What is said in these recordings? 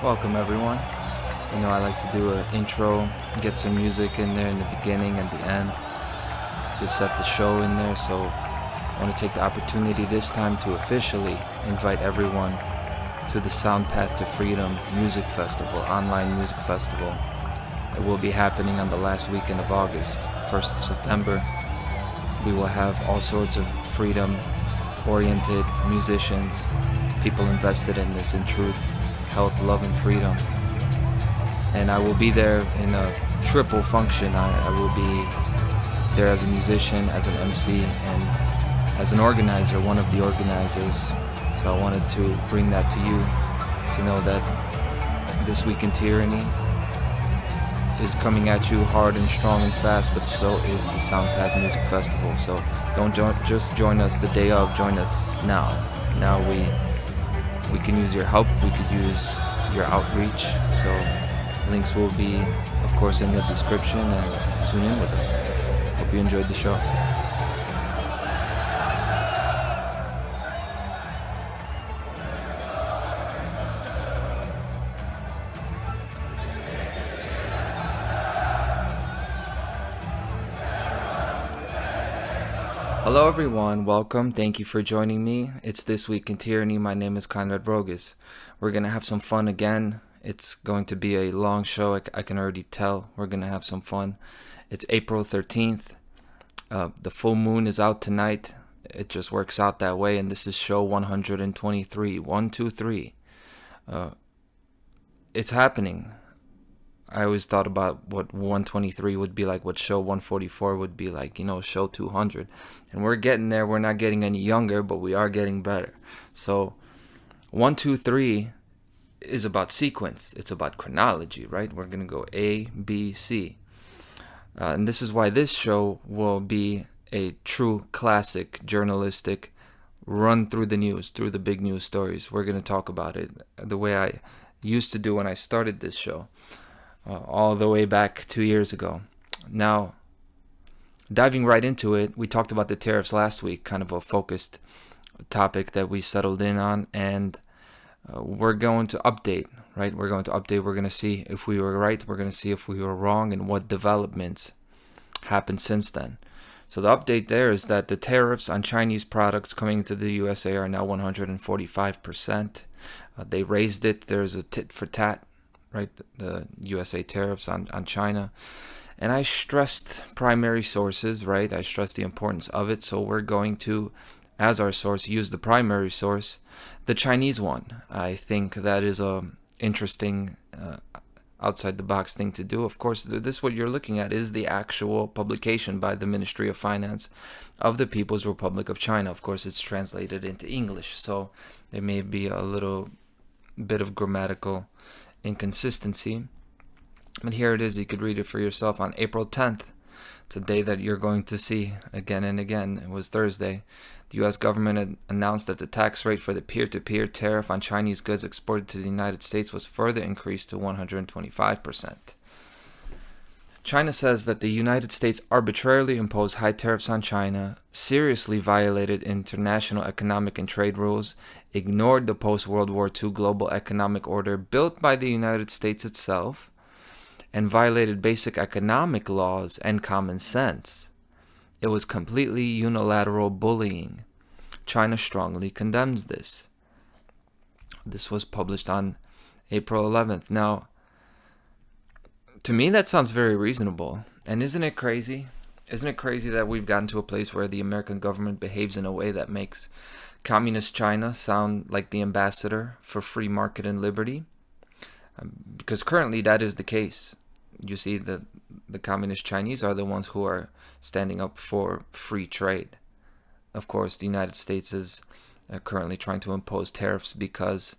Welcome everyone. I like to do an intro, get some music in there in the beginning and the end to set the show in there. So I want to take the opportunity this time to officially invite everyone to the Soundpath to Freedom Music Festival, online music festival. It will be happening on the last weekend of August, 1st of September. We will have all sorts of freedom-oriented musicians, people invested in this in truth, health, love, and freedom. And I will be there in a triple function. I will be there as a musician, as an MC, and as an organizer, one of the organizers. So I wanted to bring that to you, to know that this week in Tyranny is coming at you hard and strong and fast, but so is the Soundpath Music Festival. So don't just join us the day of, join us now. Now we can use your help, we could use your outreach. So links will be, of course, in the description, and tune in with us. Hope you enjoyed the show. Hello everyone, welcome, thank you for joining me. It's This Week in Tyranny. My name is Conrad Rogas. We're going to have some fun again. It's going to be a long show, I can already tell. We're going to have some fun. It's April 13th. The full moon is out tonight. It just works out that way, and this is show 123. 123. It's happening. I always thought about what 123 would be like, what show 144 would be like, show 200. And we're getting there. We're not getting any younger, but we are getting better. So 123 is about sequence. It's about chronology, right? We're going to go A, B, C. And this is why this show will be a true classic journalistic run through the news, through the big news stories. We're going to talk about it the way I used to do when I started this show. All the way back 2 years ago. Now, diving right into it, we talked about the tariffs last week, kind of a focused topic that we settled in on, and we're going to update, right? We're going to see if we were right, we're going to see if we were wrong, and what developments happened since then. So the update there is that the tariffs on Chinese products coming into the USA are now 145%. They raised it. There's a tit for tat, right? The USA tariffs on China. And I stressed primary sources, right? I stressed the importance of it. So we're going to, as our source, use the primary source, the Chinese one. I think that is a interesting outside the box thing to do. Of course, this what you're looking at is the actual publication by the Ministry of Finance of the People's Republic of China. Of course, it's translated into English, so there may be a little bit of grammatical inconsistency, but here it is. You could read it for yourself. On April 10th, it's a day that you're going to see again and again. It was Thursday. The U.S. government had announced that the tax rate for the peer-to-peer tariff on Chinese goods exported to the United States was further increased to 125%. China says that the United States arbitrarily imposed high tariffs on China, seriously violated international economic and trade rules, ignored the post-World War II global economic order built by the United States itself, and violated basic economic laws and common sense. It was completely unilateral bullying. China strongly condemns this. This was published on April 11th. Now, to me, that sounds very reasonable. And isn't it crazy? Isn't it crazy that we've gotten to a place where the American government behaves in a way that makes communist China sound like the ambassador for free market and liberty? Because currently that is the case. You see, the communist Chinese are the ones who are standing up for free trade. Of course, the United States is currently trying to impose tariffs because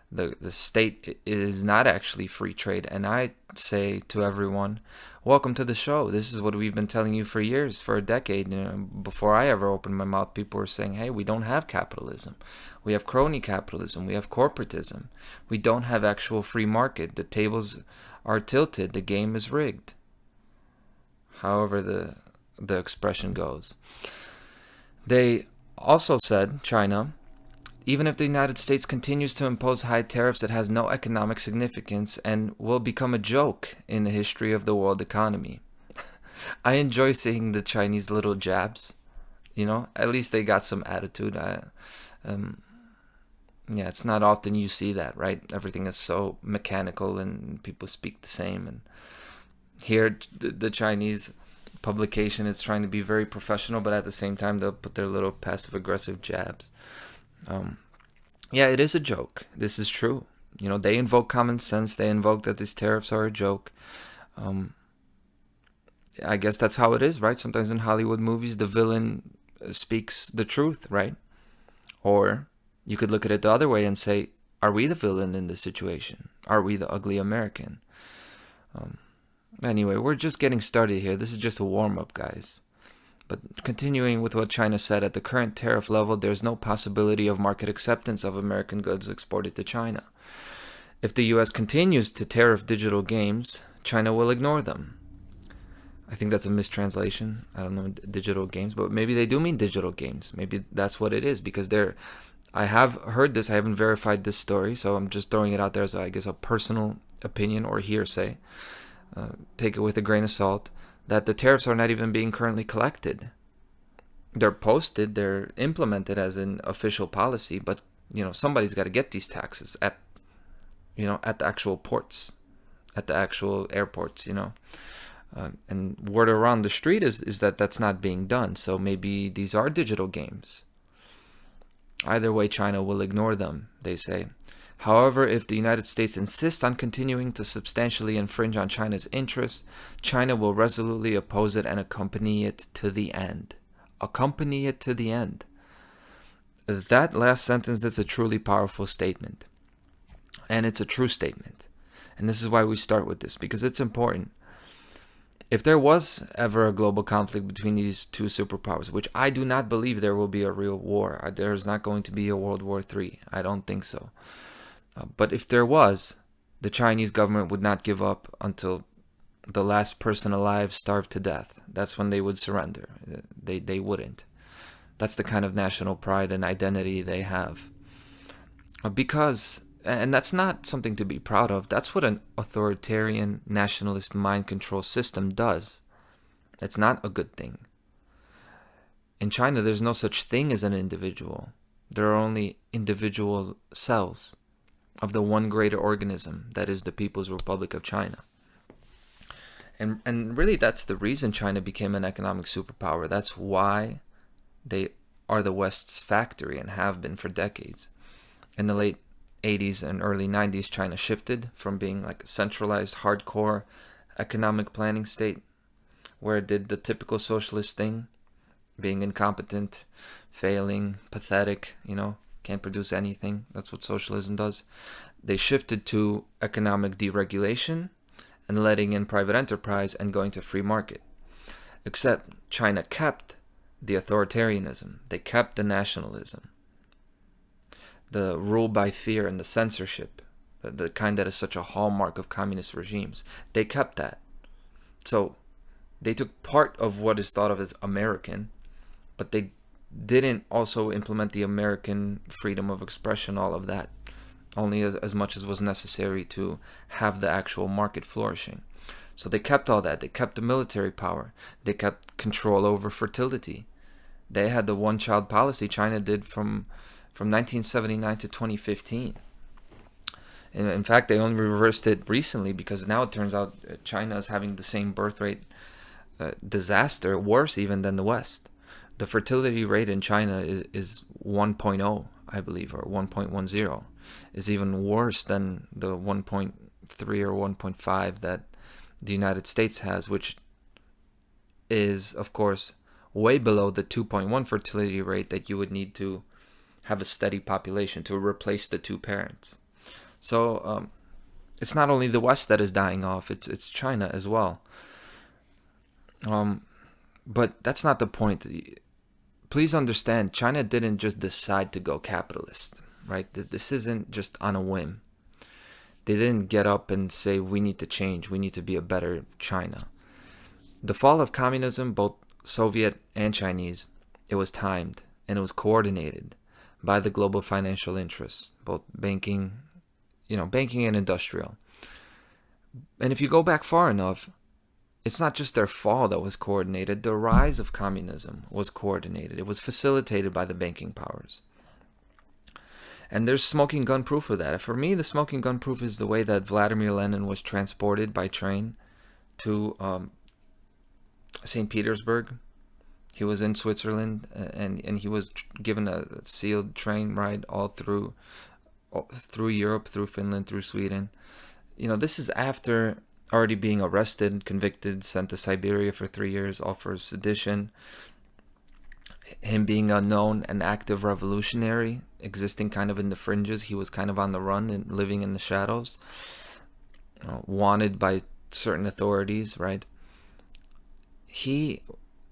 the state is not actually free trade. And I say to everyone, welcome to the show. This is what we've been telling you for years, for a decade. Before I ever opened my mouth, people were saying, hey, we don't have capitalism. We have crony capitalism. We have corporatism. We don't have actual free market. The tables are tilted. The game is rigged. However the expression goes. They also said, China, Even if the United States continues to impose high tariffs, it has no economic significance and will become a joke in the history of the world economy. I enjoy seeing the Chinese little jabs. At least they got some attitude. Yeah, it's not often you see that, right? Everything is so mechanical and people speak the same. And here, the Chinese publication is trying to be very professional, but at the same time, they'll put their little passive-aggressive jabs. Yeah, it is a joke. This is true. They invoke common sense. They invoke that these tariffs are a joke. I guess that's how it is, right? Sometimes in Hollywood movies, the villain speaks the truth, right? Or you could look at it the other way and say, are we the villain in this situation? Are we the ugly American? Anyway, we're just getting started here. This is just a warm-up, guys. But continuing with what China said, at the current tariff level, there's no possibility of market acceptance of American goods exported to China. If the US continues to tariff digital games, China will ignore them. I think that's a mistranslation. I don't know, digital games, but maybe they do mean digital games. Maybe that's what it is, because I have heard this. I haven't verified this story, so I'm just throwing it out there as, I guess, a personal opinion or hearsay. Take it with a grain of salt, that the tariffs are not even being currently collected. They're posted, they're implemented as an official policy, but somebody's got to get these taxes at the actual ports, at the actual airports, and word around the street is that that's not being done. So maybe these are digital games. Either way, China will ignore them, they say. However, if the United States insists on continuing to substantially infringe on China's interests, China will resolutely oppose it and accompany it to the end. Accompany it to the end. That last sentence is a truly powerful statement. And it's a true statement. And this is why we start with this, because it's important. If there was ever a global conflict between these two superpowers, which I do not believe there will be a real war, there's not going to be a World War III. I don't think so. But if there was, the Chinese government would not give up until the last person alive starved to death. That's when they would surrender. They wouldn't. That's the kind of national pride and identity they have. Because, and that's not something to be proud of, that's what an authoritarian nationalist mind control system does. It's not a good thing. In China, there's no such thing as an individual. There are only individual cells of the one greater organism, that is the People's Republic of China. And really that's the reason China became an economic superpower. That's why they are the West's factory and have been for decades. In the late 80s and early 90s, China shifted from being like a centralized, hardcore economic planning state, where it did the typical socialist thing, being incompetent, failing, pathetic, can't produce anything. That's what socialism does. They shifted to economic deregulation and letting in private enterprise and going to free market. Except China kept the authoritarianism. They kept the nationalism. The rule by fear and the censorship, the kind that is such a hallmark of communist regimes. They kept that. So they took part of what is thought of as American, but they didn't also implement the American freedom of expression, all of that, only as much as was necessary to have the actual market flourishing. So they kept all that. They kept the military power. They kept control over fertility. They had the one-child policy China did from 1979 to 2015. And in fact, they only reversed it recently, because now it turns out China is having the same birth rate disaster, worse even than the West. The fertility rate in China is 1.0, I believe, or 1.10. Is even worse than the 1.3 or 1.5 that the United States has, which is, of course, way below the 2.1 fertility rate that you would need to have a steady population to replace the two parents. So it's not only the West that is dying off, it's China as well. But that's not the point. Please understand, China didn't just decide to go capitalist, right? This isn't just on a whim. They didn't get up and say, we need to change, we need to be a better China. The fall of communism, both Soviet and Chinese, it was timed and it was coordinated by the global financial interests, both banking, banking and industrial. And if you go back far enough, it's not just their fall that was coordinated. The rise of communism was coordinated. It was facilitated by the banking powers. And there's smoking gun proof of that. For me, the smoking gun proof is the way that Vladimir Lenin was transported by train to St. Petersburg. He was in Switzerland, and he was given a sealed train ride all through Europe, through Finland, through Sweden. This is after already being arrested, convicted, sent to Siberia for 3 years, all for sedition. Him being a known and active revolutionary, existing kind of in the fringes. He was kind of on the run and living in the shadows, wanted by certain authorities, right? He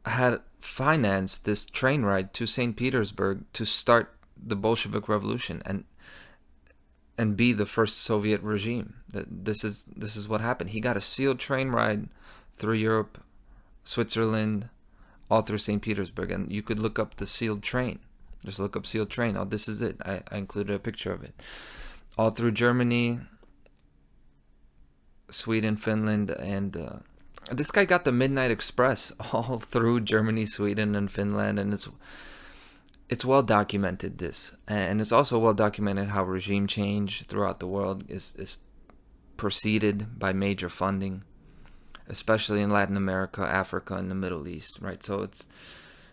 had financed this train ride to St. Petersburg to start the Bolshevik Revolution and be the first Soviet regime. This is what happened. He got a sealed train ride through Europe, Switzerland, all through St. Petersburg, and you could look up the sealed train. Just look up sealed train. Oh, this is it. I included a picture of it. All through Germany, Sweden, Finland, and this guy got the Midnight Express all through Germany, Sweden, and Finland, and it's well documented, this, and it's also well documented how regime change throughout the world is preceded by major funding, especially in Latin America, Africa, and the Middle East, right? So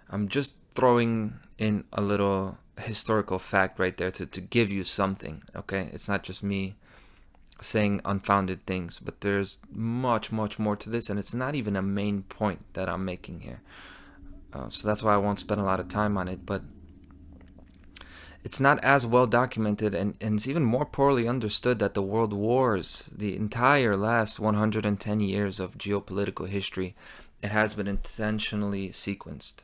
I'm just throwing in a little historical fact right there to give you something, okay? It's not just me saying unfounded things, but there's much, much more to this, and it's not even a main point that I'm making here. So that's why I won't spend a lot of time on it, but it's not as well documented, and it's even more poorly understood that the world wars, the entire last 110 years of geopolitical history, it has been intentionally sequenced.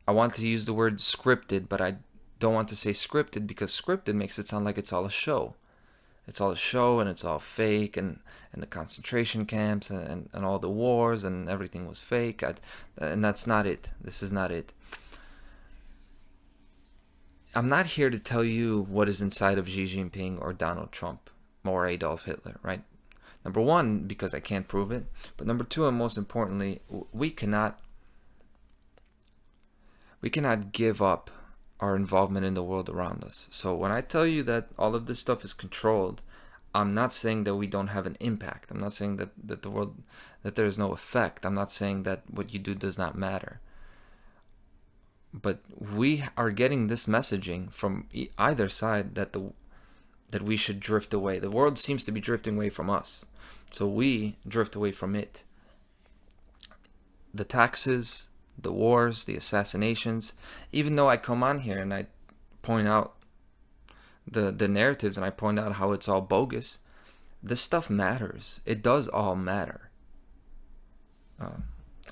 I want to use the word scripted, but I don't want to say scripted because scripted makes it sound like it's all a show. It's all a show and it's all fake, and the concentration camps and all the wars and everything was fake. And that's not it. This is not it. I'm not here to tell you what is inside of Xi Jinping or Donald Trump or Adolf Hitler, right? Number one, because I can't prove it. But number two, and most importantly, we cannot give up our involvement in the world around us. So when I tell you that all of this stuff is controlled, I'm not saying that we don't have an impact. I'm not saying that the world, that there is no effect. I'm not saying that what you do does not matter. But we are getting this messaging from either side that we should drift away. The world seems to be drifting away from us, so we drift away from it. The taxes, the wars, the assassinations. Even though I come on here and I point out the narratives and I point out how it's all bogus, this stuff matters. It does all matter.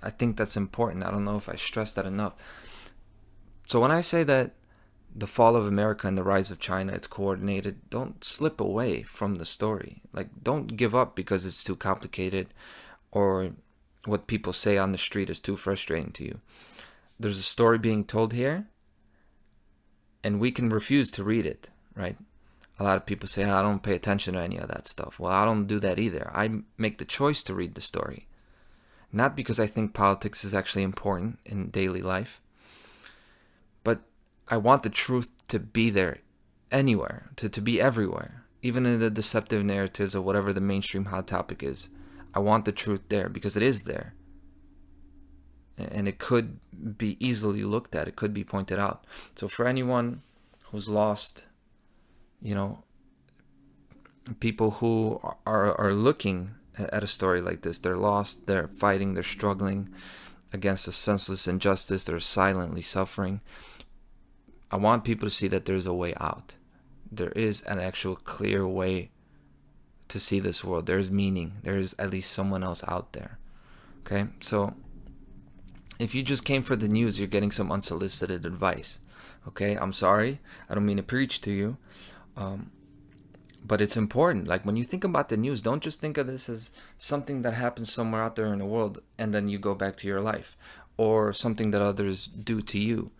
I think that's important. I don't know if I stress that enough. So when I say that the fall of America and the rise of China, it's coordinated, don't slip away from the story. Like, don't give up because it's too complicated or what people say on the street is too frustrating to you. There's a story being told here, and we can refuse to read it, right? A lot of people say, I don't pay attention to any of that stuff. Well, I don't do that either. I make the choice to read the story. Not because I think politics is actually important in daily life, but I want the truth to be there anywhere, to be everywhere, even in the deceptive narratives of whatever the mainstream hot topic is. I want the truth there because it is there. And it could be easily looked at. It could be pointed out. So for anyone who's lost, people who are looking at a story like this, they're lost, they're fighting, they're struggling against a senseless injustice, they're silently suffering. I want people to see that there's a way out. There is an actual clear way to see this world. There's meaning. There's at least someone else out there. Okay? So if you just came for the news, you're getting some unsolicited advice. Okay? I'm sorry. I don't mean to preach to you. But it's important. Like, when you think about the news, don't just think of this as something that happens somewhere out there in the world and then you go back to your life, or something that others do to you.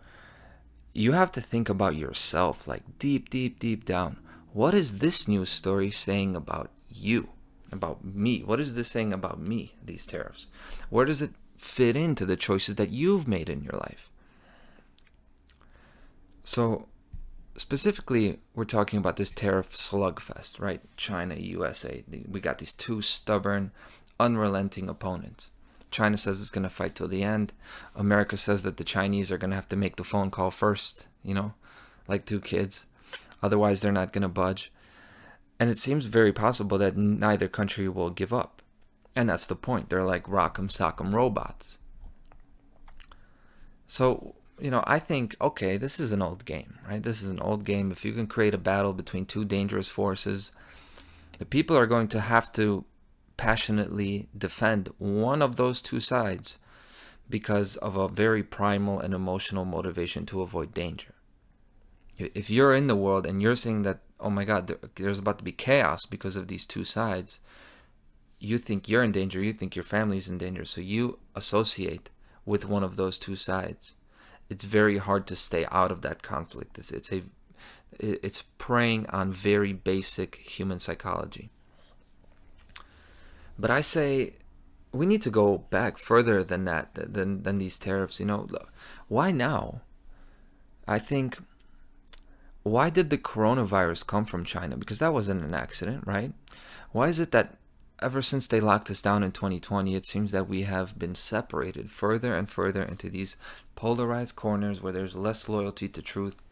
you have to think about yourself, like deep, deep, deep down. What is this news story saying about you, about me? What is this saying about me, these tariffs? Where does it fit into the choices that you've made in your life? So, specifically, we're talking about this tariff slugfest, right? China, USA. We got these two stubborn, unrelenting opponents. China says it's going to fight till the end. America says that the Chinese are going to have to make the phone call first, like two kids. Otherwise, they're not going to budge. And it seems very possible that neither country will give up. And that's the point. They're like rock'em sock'em robots. So, I think, okay, this is an old game, right? This is an old game. If you can create a battle between two dangerous forces, the people are going to have to passionately defend one of those two sides because of a very primal and emotional motivation to avoid danger. If you're in the world and you're saying that, oh my God, there's about to be chaos because of these two sides, you think you're in danger, you think your family's in danger, so you associate with one of those two sides. It's very hard to stay out of that conflict. It's preying on very basic human psychology. But I say we need to go back further than that, than these tariffs. Why now? I think, why did the coronavirus come from China? Because that wasn't an accident, right? Why is it that ever since they locked us down in 2020, it seems that we have been separated further and further into these polarized corners where there's less loyalty to truth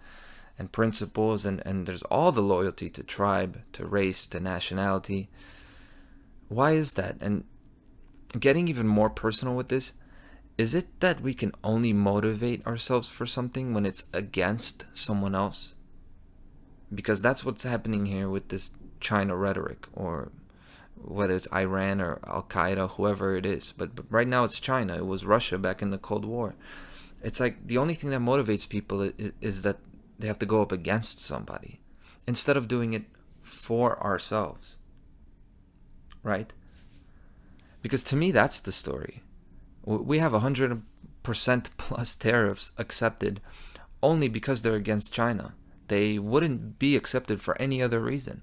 and principles, and there's all the loyalty to tribe, to race, to nationality. Why is that? And getting even more personal with this, is it that we can only motivate ourselves for something when it's against someone else? Because that's what's happening here with this China rhetoric, or whether it's Iran or Al-Qaeda, whoever it is. But right now it's China. It was Russia back in the Cold War. It's like the only thing that motivates people is that they have to go up against somebody instead of doing it for ourselves. Right? Because to me, that's the story. We have 100% plus tariffs accepted only because they're against China. They wouldn't be accepted for any other reason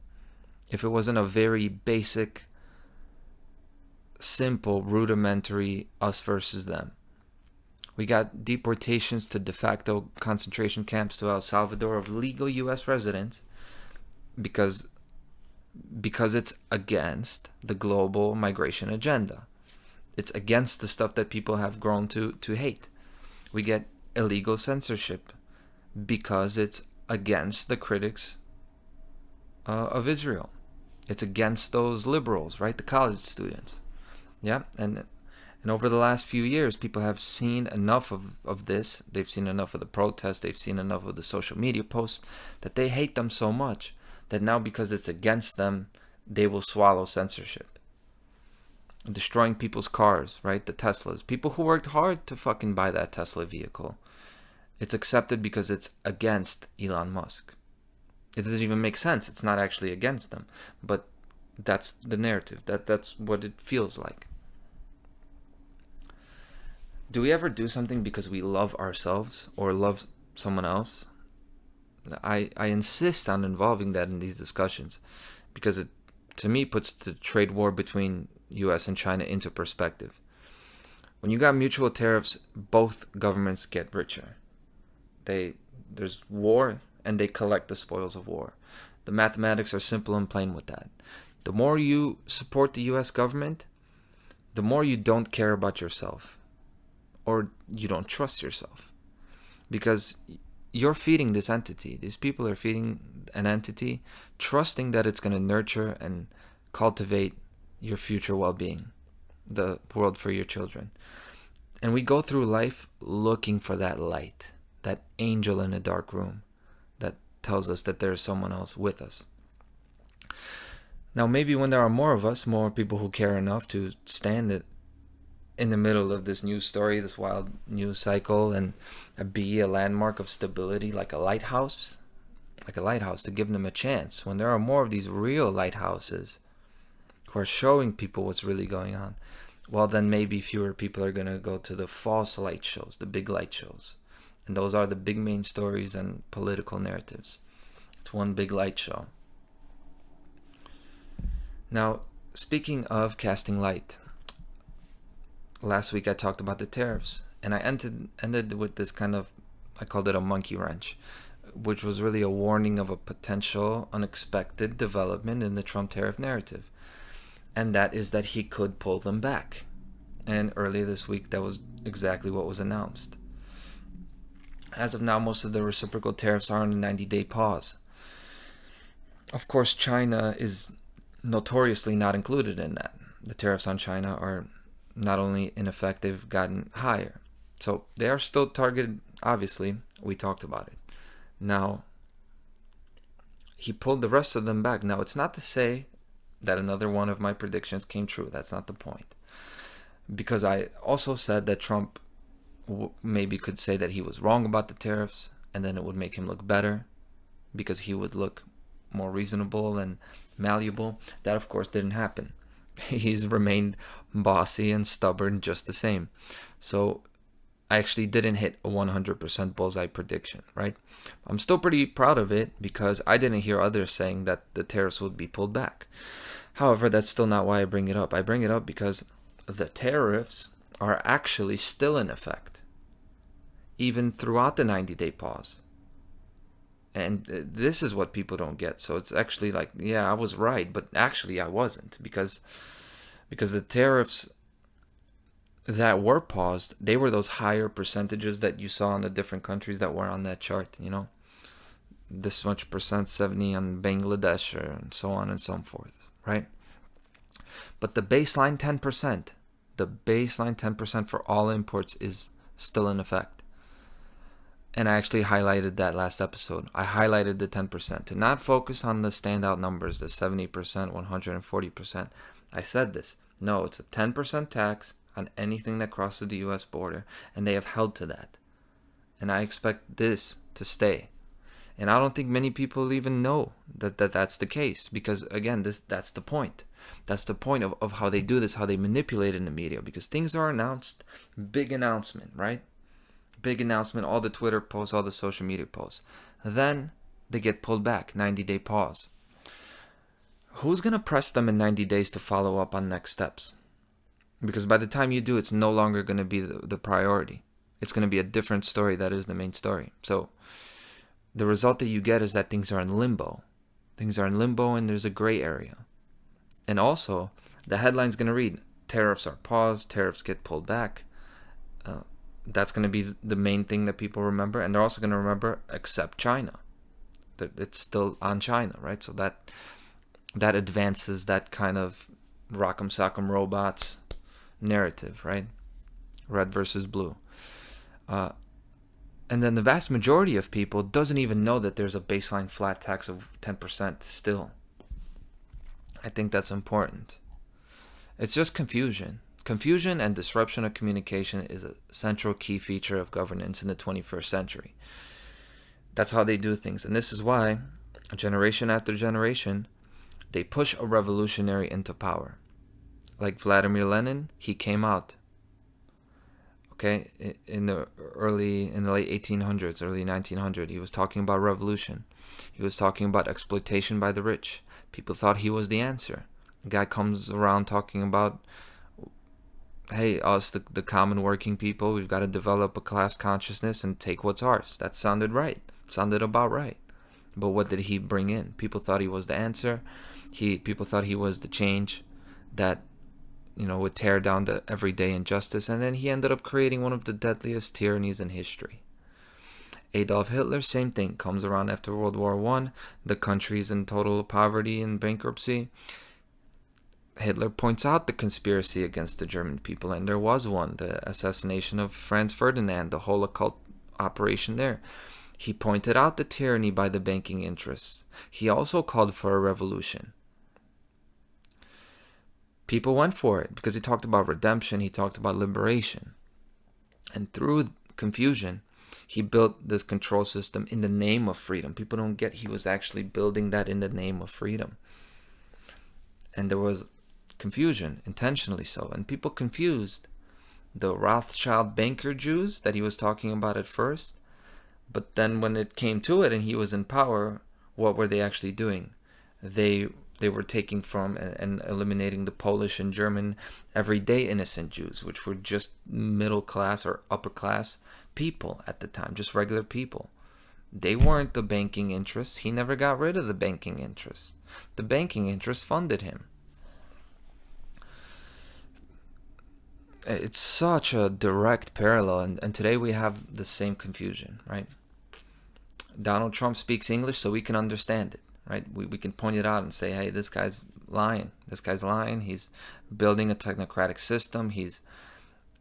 if it wasn't a very basic, simple, rudimentary us versus them. We got deportations to de facto concentration camps to El Salvador of legal U.S. residents because it's against the global migration agenda. It's against the stuff that people have grown to hate. We get illegal censorship because it's against the critics of Israel. It's against those liberals, right? The college students. Yeah, and over the last few years, people have seen enough of this. They've seen enough of the protests. They've seen enough of the social media posts that they hate them so much that now, because it's against them, they will swallow censorship. Destroying people's cars, right? The Teslas. People who worked hard to fucking buy that Tesla vehicle. It's accepted because it's against Elon Musk. It doesn't even make sense. It's not actually against them. But that's the narrative. That's what it feels like. Do we ever do something because we love ourselves or love someone else? I insist on involving that in these discussions because it, to me, puts the trade war between U.S. and China into perspective. When you got mutual tariffs, both governments get richer. There's war, and they collect the spoils of war. The mathematics are simple and plain with that. The more you support the U.S. government, the more you don't care about yourself, or you don't trust yourself, because you're feeding this entity. These people are feeding an entity, trusting that it's going to nurture and cultivate your future well-being, the world for your children. And we go through life looking for that light, that angel in a dark room that tells us that there's someone else with us. Now, maybe when there are more of us, more people who care enough to stand in the middle of this news story, this wild news cycle, and be a landmark of stability, like a lighthouse, to give them a chance. When there are more of these real lighthouses who are showing people what's really going on, well, then maybe fewer people are going to go to the false light shows, the big light shows, And those are the big main stories and political narratives. It's one big light show. Now, speaking of casting light, last week I talked about the tariffs, and I ended with this kind of, I called it a monkey wrench, which was really a warning of a potential unexpected development in the Trump tariff narrative. And that is that he could pull them back. And earlier this week, that was exactly what was announced. As of now, most of the reciprocal tariffs are on a 90-day pause. Of course, China is notoriously not included in that. The tariffs on China are not only ineffective, gotten higher. So they are still targeted, obviously. We talked about it. Now, he pulled the rest of them back. Now, it's not to say that another one of my predictions came true. That's not the point. Because I also said that Trump maybe could say that he was wrong about the tariffs, and then it would make him look better because he would look more reasonable and malleable. That, of course, didn't happen. He's remained bossy and stubborn just the same. So I actually didn't hit a 100% bullseye prediction, right? I'm still pretty proud of it because I didn't hear others saying that the tariffs would be pulled back. However, that's still not why I bring it up. I bring it up because the tariffs are actually still in effect, even throughout the 90-day pause. And this is what people don't get. So it's actually like, yeah, I was right, but actually I wasn't, because the tariffs that were paused, they were those higher percentages that you saw in the different countries that were on that chart, you know, this much percent, 70 on Bangladesh, and so on and so forth, right? But the baseline 10% for all imports is still in effect. And I actually highlighted that last episode. I highlighted the 10%, to not focus on the standout numbers, the 70%, 140%. I said this. No, it's a 10% tax on anything that crosses the U.S. border, and they have held to that. And I expect this to stay. And I don't think many people even know that that's the case, because, again, that's the point. That's the point of how they do this, how they manipulate in the media, because things are announced, big announcement, right? Big announcement, all the Twitter posts, all the social media posts. Then they get pulled back, 90-day pause. Who's going to press them in 90 days to follow up on next steps? Because by the time you do, it's no longer going to be the priority. It's going to be a different story that is the main story. So the result that you get is that things are in limbo. Things are in limbo and there's a gray area. And also, the headline's going to read, tariffs are paused, tariffs get pulled back. That's going to be the main thing that people remember. And they're also going to remember, except China. That it's still on China, right? So that advances that kind of rock'em sock'em robots narrative, right? Red versus blue. And then the vast majority of people doesn't even know that there's a baseline flat tax of 10% still. I think that's important. It's just confusion. Confusion and disruption of communication is a central key feature of governance in the 21st century. That's how they do things. And this is why, generation after generation, they push a revolutionary into power. Like Vladimir Lenin, he came out, okay, in the late 1800s, early 1900s. He was talking about revolution. He was talking about exploitation by the rich. People thought he was the answer. The guy comes around talking about, hey, us, the common working people, we've got to develop a class consciousness and take what's ours. That sounded right. Sounded about right. But what did he bring in? People thought he was the answer. People thought he was the change that, you know, would tear down the everyday injustice. And then he ended up creating one of the deadliest tyrannies in history. Adolf Hitler, same thing, comes around after World War I. The country's in total poverty and bankruptcy. Hitler points out the conspiracy against the German people, and there was one, the assassination of Franz Ferdinand, the whole occult operation there. He pointed out the tyranny by the banking interests. He also called for a revolution. People went for it because he talked about redemption, he talked about liberation. And through confusion, he built this control system in the name of freedom. People don't get he was actually building that in the name of freedom. And there was confusion, intentionally so. And people confused the Rothschild banker Jews that he was talking about at first But then when it came to it and he was in power, what were they actually doing? They were taking from and eliminating the Polish and German everyday innocent Jews, which were just middle class or upper class people at the time, just regular people. They weren't the banking interests. He never got rid of the banking interests. The banking interests funded him. It's such a direct parallel, and today we have the same confusion, right? Donald Trump speaks English so we can understand it, right? We can point it out and say, hey, this guy's lying. This guy's lying. He's building a technocratic system. He's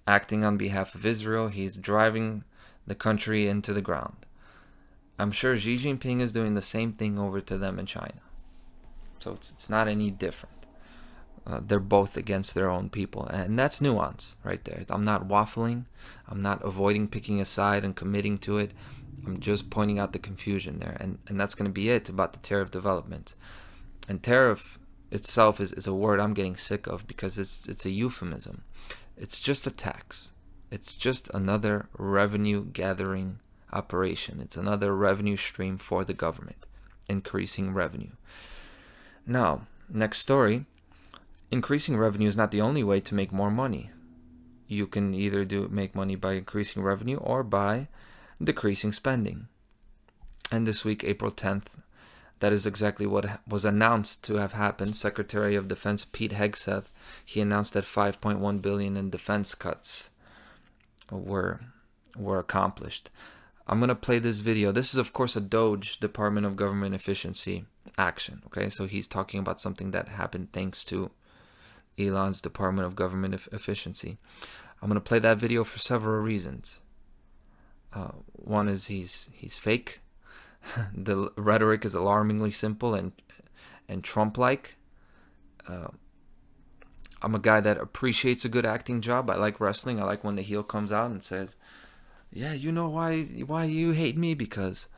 acting on behalf of Israel. He's driving the country into the ground. I'm sure Xi Jinping is doing the same thing over to them in China. So it's not any different. They're both against their own people. And that's nuance right there. I'm not waffling. I'm not avoiding picking a side and committing to it. I'm just pointing out the confusion there. And that's going to be it about the tariff development. And tariff itself is a word I'm getting sick of because it's a euphemism. It's just a tax. It's just another revenue gathering operation. It's another revenue stream for the government, increasing revenue. Now, next story. Increasing revenue is not the only way to make more money. You can either make money by increasing revenue or by decreasing spending. And this week, April 10th, that is exactly what was announced to have happened. Secretary of Defense Pete Hegseth, he announced that $5.1 billion in defense cuts were accomplished. I'm going to play this video. This is, of course, a DOGE, Department of Government Efficiency action. Okay, so he's talking about something that happened thanks to Elon's Department of Government Efficiency. I'm going to play that video for several reasons. One is he's fake. The rhetoric is alarmingly simple and Trump-like. I'm a guy that appreciates a good acting job. I like wrestling. I like when the heel comes out and says, yeah, you know why you hate me? Because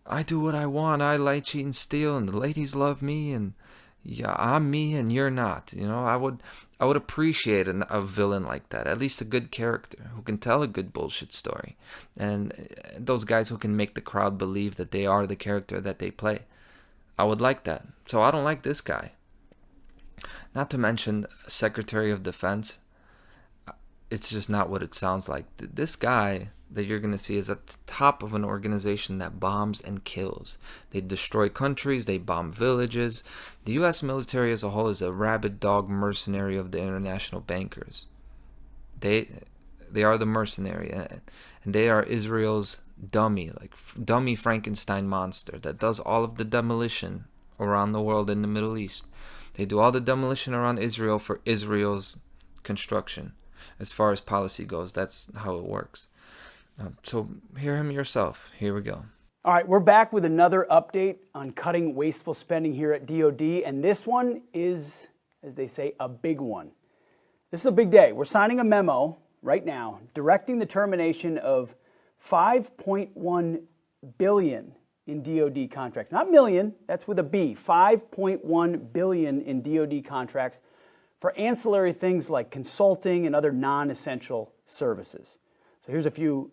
I do what I want. I lie, cheat, and steal, and the ladies love me, and yeah, I'm me and you're not. You know, I would appreciate a villain like that, at least a good character who can tell a good bullshit story, and those guys who can make the crowd believe that they are the character that they play. I would like that. So I don't like this guy. Not to mention Secretary of Defense. It's just not what it sounds like. This guy that you're going to see is at the top of an organization that bombs and kills. They destroy countries, they bomb villages. The U.S. military as a whole is a rabid dog mercenary of the international bankers. They are the mercenary, and they are Israel's dummy Frankenstein monster that does all of the demolition around the world in the Middle East. They do all the demolition around Israel for Israel's construction. As far as policy goes, that's how it works. So hear him yourself. Here we go. All right, we're back with another update on cutting wasteful spending here at DOD, and this one is, as they say, a big one. This is a big day. We're signing a memo right now directing the termination of $5.1 billion in DOD contracts. Not million, that's with a B. $5.1 billion in DOD contracts for ancillary things like consulting and other non-essential services. So here's a few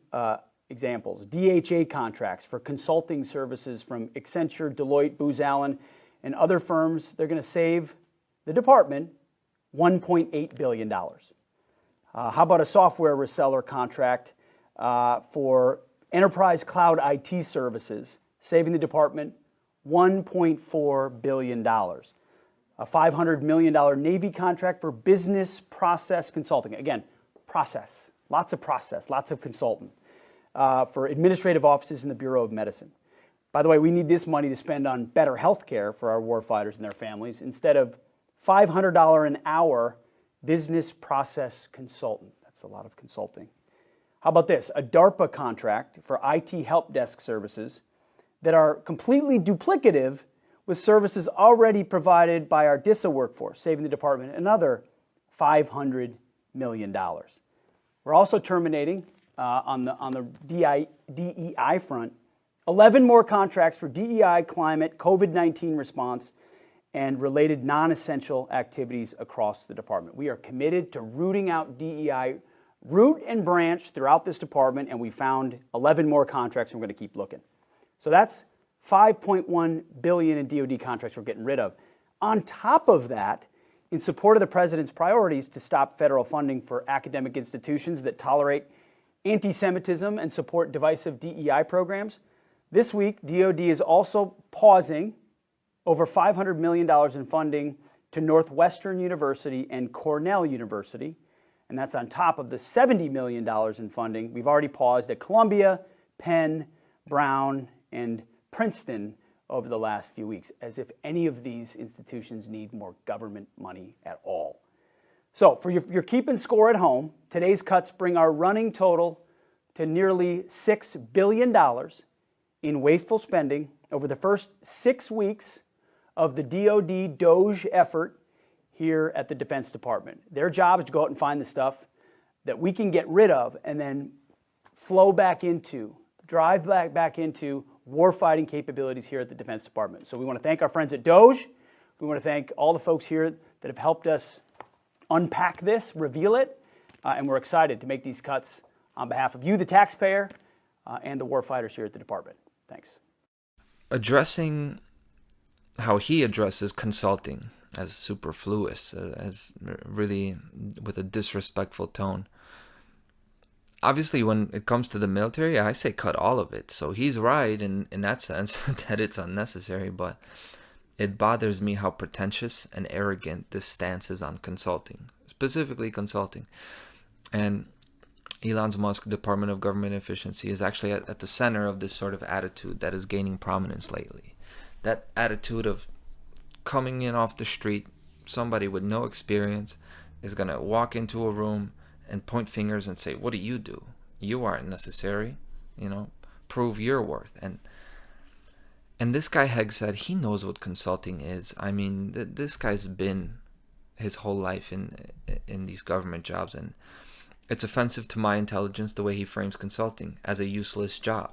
examples. DHA contracts for consulting services from Accenture, Deloitte, Booz Allen, and other firms. They're going to save the department $1.8 billion. How about a software reseller contract for enterprise cloud IT services, saving the department $1.4 billion. A $500 million Navy contract for business process consulting. Again, process, lots of consultant for administrative offices in the Bureau of Medicine. By the way, we need this money to spend on better health care for our warfighters and their families instead of $500 an hour business process consultant. That's a lot of consulting. How about this? A DARPA contract for IT help desk services that are completely duplicative with services already provided by our DISA workforce, saving the department another $500 million. We're also terminating, on the DEI front, 11 more contracts for DEI, climate, COVID-19 response, and related non-essential activities across the department. We are committed to rooting out DEI root and branch throughout this department, and we found 11 more contracts, and we're going to keep looking. So that's $5.1 billion in DoD contracts we're getting rid of. On top of that, in support of the president's priorities to stop federal funding for academic institutions that tolerate anti-Semitism and support divisive DEI programs, this week DoD is also pausing over $500 million in funding to Northwestern University and Cornell University, and that's on top of the $70 million in funding we've already paused at Columbia, Penn, Brown, and Princeton over the last few weeks, as if any of these institutions need more government money at all. So for your keeping score at home, today's cuts bring our running total to nearly $6 billion in wasteful spending over the first 6 weeks of the DoD DOGE effort here at the Defense Department. Their job is to go out and find the stuff that we can get rid of and then drive back into warfighting capabilities here at the Defense Department. So we want to thank our friends at DOGE. We want to thank all the folks here that have helped us unpack this, reveal it, and we're excited to make these cuts on behalf of you, the taxpayer, and the warfighters here at the department. Thanks. Addressing how he addresses consulting as superfluous, as really with a disrespectful tone. Obviously, when it comes to the military, I say cut all of it. So he's right in that sense that it's unnecessary, but it bothers me how pretentious and arrogant this stance is on consulting, specifically consulting. And Elon Musk's Department of Government Efficiency is actually at the center of this sort of attitude that is gaining prominence lately. That attitude of coming in off the street, somebody with no experience is going to walk into a room and point fingers and say, what do? You aren't necessary, prove your worth. And this guy Hegseth, he knows what consulting is. I mean, this guy's been his whole life in these government jobs, and it's offensive to my intelligence the way he frames consulting as a useless job.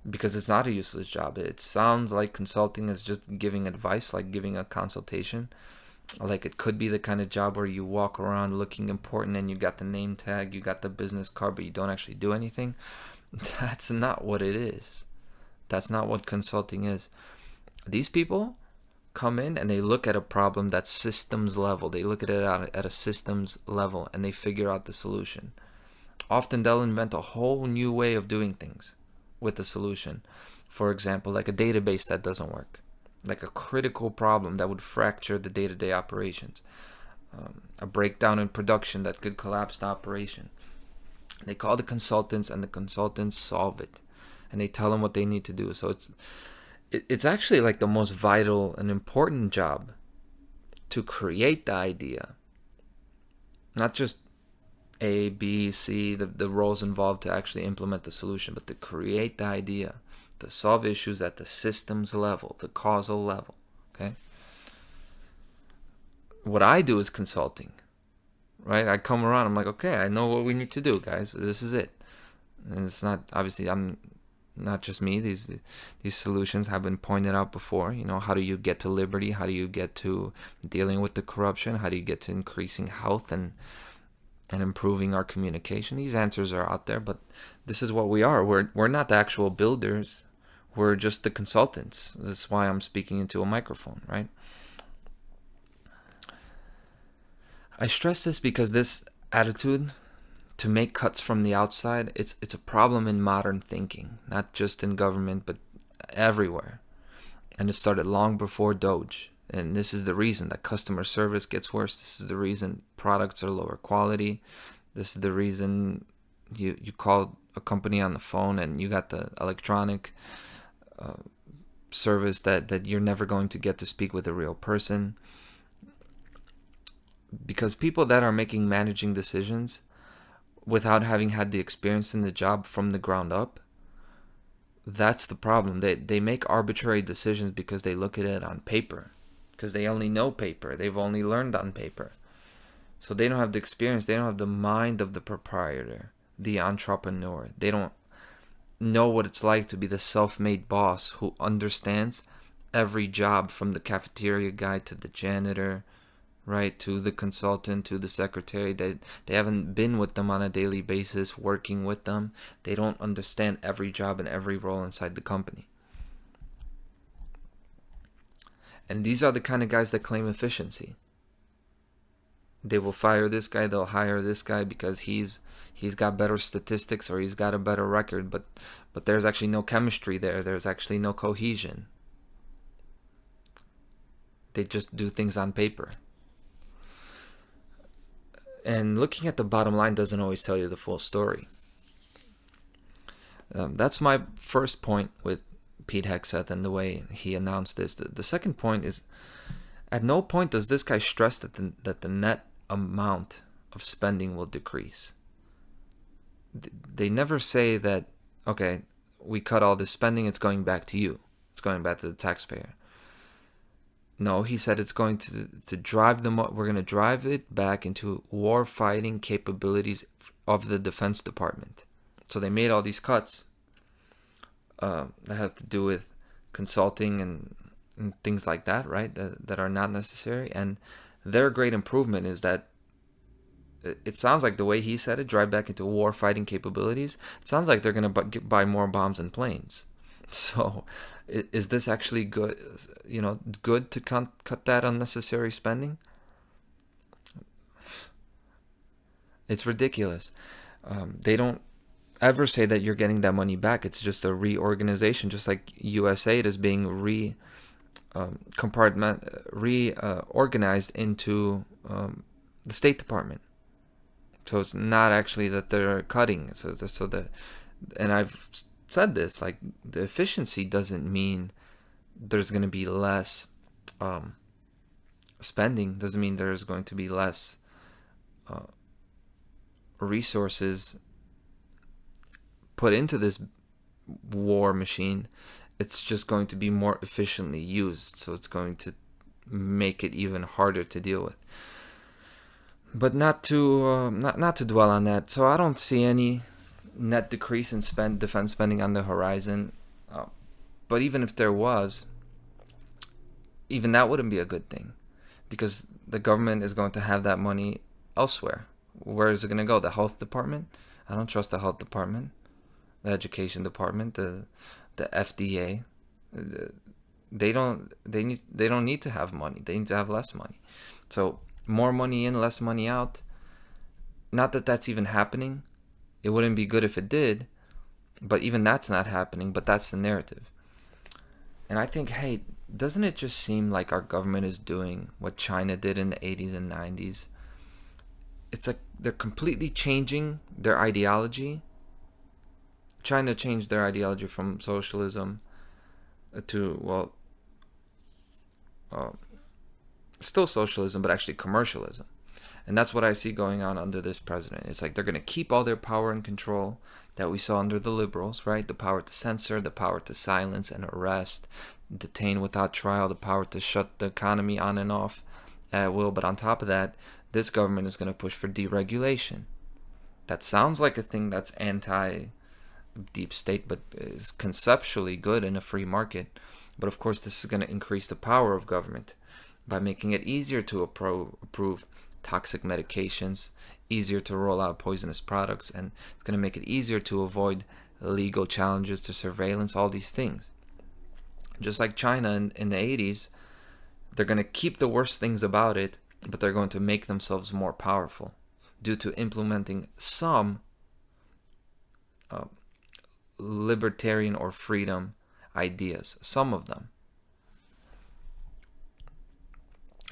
Because it's not a useless job. It sounds like consulting is just giving advice, like giving a consultation. Like it could be the kind of job where you walk around looking important and you got the name tag, you got the business card, but you don't actually do anything. That's not what it is. That's not what consulting is. These people come in and they look at a problem that's systems level. They look at it at a systems level and they figure out the solution. Often they'll invent a whole new way of doing things with the solution. For example, like a database that doesn't work. Like a critical problem that would fracture the day-to-day operations. A breakdown in production that could collapse the operation. They call the consultants and the consultants solve it. And they tell them what they need to do. So it's actually like the most vital and important job to create the idea. Not just A, B, C, the roles involved to actually implement the solution, but to create the idea, to solve issues at the systems level, the causal level, okay? What I do is consulting, right? I come around, I'm like, okay, I know what we need to do, guys. This is it. And it's not, obviously, I'm not just me. These solutions have been pointed out before. How do you get to liberty? How do you get to dealing with the corruption? How do you get to increasing health and improving our communication? These answers are out there, but this is what we are. We're not the actual builders. We're just the consultants. That's why I'm speaking into a microphone, right? I stress this because this attitude to make cuts from the outside, it's a problem in modern thinking, not just in government, but everywhere. And it started long before DOGE. And this is the reason that customer service gets worse. This is the reason products are lower quality. This is the reason you call a company on the phone and you got the electronic service that you're never going to get to speak with a real person. Because people that are managing decisions without having had the experience in the job from the ground up, that's the problem. They make arbitrary decisions because they look at it on paper. Because they only know paper. They've only learned on paper. So they don't have the experience. They don't have the mind of the proprietor, the entrepreneur. They don't know what it's like to be the self-made boss who understands every job from the cafeteria guy to the janitor, right? To the consultant, to the secretary. They haven't been with them on a daily basis, working with them. They don't understand every job and every role inside the company. And these are the kind of guys that claim efficiency. They will fire this guy, they'll hire this guy because he's got better statistics or he's got a better record, but there's actually no chemistry there. There's actually no cohesion. They just do things on paper. And looking at the bottom line doesn't always tell you the full story. That's my first point with Pete Hegseth and the way he announced this. The second point is, at no point does this guy stress that the net amount of spending will decrease. They never say that, okay, we cut all this spending, it's going back to you. It's going back to the taxpayer. No, he said it's going to drive them up. We're going to drive it back into war-fighting capabilities of the Defense Department. So they made all these cuts that have to do with consulting and things like that, right? That are not necessary. And their great improvement is that it sounds like the way he said it, drive back into war-fighting capabilities. It sounds like they're going to buy more bombs and planes. So is this actually good? Good to cut that unnecessary spending? It's ridiculous. They don't ever say that you're getting that money back. It's just a reorganization, just like USAID is being reorganized into the State Department. So it's not actually that they're cutting. And I've said this, like, the efficiency doesn't mean there's going to be less spending. Doesn't mean there's going to be less resources put into this war machine. It's just going to be more efficiently used. So it's going to make it even harder to deal with. But not to dwell on that. So I don't see any net decrease in defense spending on the horizon. But even if there was, even that wouldn't be a good thing, because the government is going to have that money elsewhere. Where is it going to go? The health department? I don't trust the health department, the education department, the FDA. They don't need to have money. They need to have less money. So more money in, less money out. Not that that's even happening. It wouldn't be good if it did, but even that's not happening. But that's the narrative. And I think, hey, doesn't it just seem like our government is doing what China did in the 80s and 90s? It's like they're completely changing their ideology. China changed their ideology from socialism to, still socialism, but actually commercialism. And that's what I see going on under this president. It's like they're going to keep all their power and control that we saw under the liberals, right? The power to censor, the power to silence and arrest, detain without trial, the power to shut the economy on and off at will. But on top of that, this government is going to push for deregulation. That sounds like a thing that's anti-deep state, but is conceptually good in a free market. But of course, this is going to increase the power of government by making it easier to approve toxic medications, easier to roll out poisonous products, and it's going to make it easier to avoid legal challenges to surveillance, all these things. Just like China in the 80s, they're going to keep the worst things about it, but they're going to make themselves more powerful due to implementing some libertarian or freedom ideas, some of them.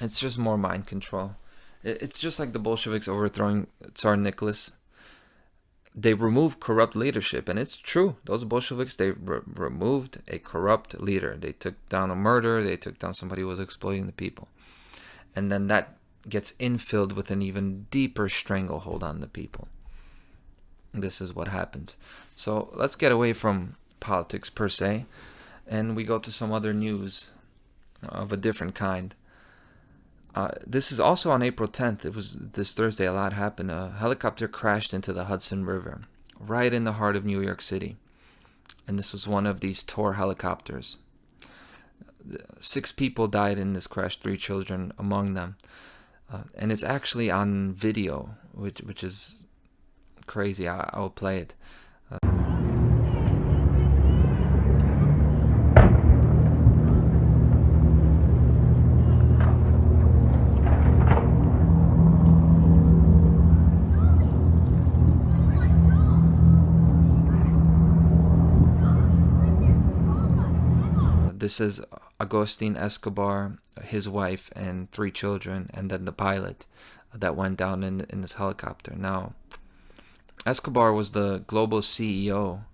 It's just more mind control. It's just like the Bolsheviks overthrowing Tsar Nicholas. They removed corrupt leadership, and it's true. Those Bolsheviks, they removed a corrupt leader. They took down a murderer. They took down somebody who was exploiting the people. And then that gets infilled with an even deeper stranglehold on the people. This is what happens. So let's get away from politics per se, and we go to some other news of a different kind. This is also on April 10th. It was this Thursday. A lot happened. A helicopter crashed into the Hudson River, right in the heart of New York City. And this was one of these Tor helicopters. 6 people died in this crash, 3 children among them. And it's actually on video, which is crazy. I'll play it. This is Agustin Escobar, his wife, and 3 children, and then the pilot that went down in this helicopter. Now, Escobar was the global CEO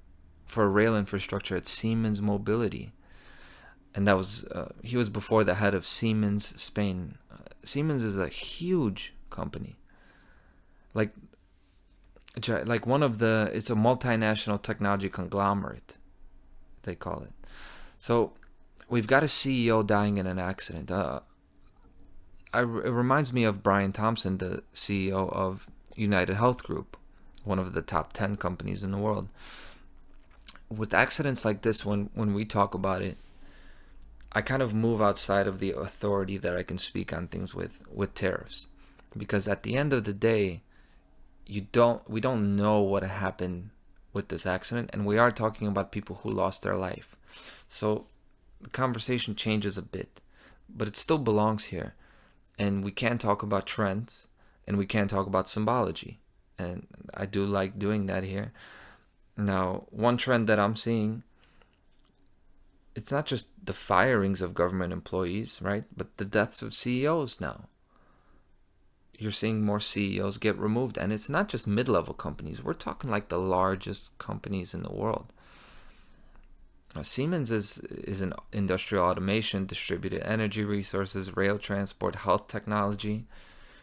for rail infrastructure at Siemens Mobility, and that was he was before the head of Siemens Spain. Siemens is a huge company, like one of the. It's a multinational technology conglomerate, they call it. So we've got a CEO dying in an accident. It reminds me of Brian Thompson, the CEO of United Health Group, one of the top 10 companies in the world. With accidents like this, when we talk about it, I kind of move outside of the authority that I can speak on things with tariffs, because at the end of the day, we don't know what happened with this accident, and we are talking about people who lost their life. So the conversation changes a bit, but it still belongs here. And we can talk about trends, and we can talk about symbology. And I do like doing that here. Now, one trend that I'm seeing, it's not just the firings of government employees, right? But the deaths of CEOs now. You're seeing more CEOs get removed. And it's not just mid-level companies. We're talking like the largest companies in the world. Siemens is an industrial automation, distributed energy resources, rail transport, health technology.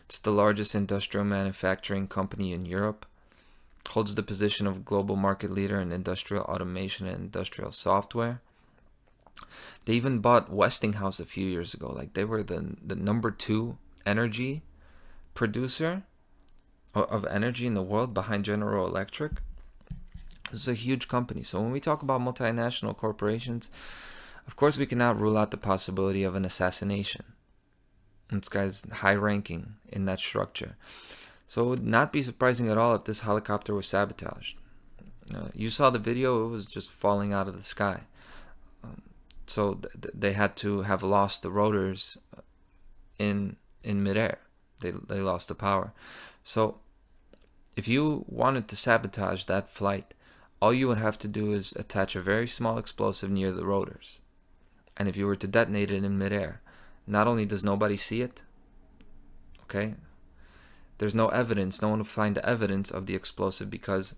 It's the largest industrial manufacturing company in Europe. Holds the position of global market leader in industrial automation and industrial software. They even bought Westinghouse a few years ago. Like, they were the number 2 energy producer of energy in the world, behind General Electric. This is a huge company. So when we talk about multinational corporations, of course we cannot rule out the possibility of an assassination. This guy's high ranking in that structure. So it would not be surprising at all if this helicopter was sabotaged. You saw the video, it was just falling out of the sky. So they had to have lost the rotors in midair. They lost the power. So if you wanted to sabotage that flight, all you would have to do is attach a very small explosive near the rotors. And if you were to detonate it in midair, not only does nobody see it, okay, there's no evidence, no one will find the evidence of the explosive, because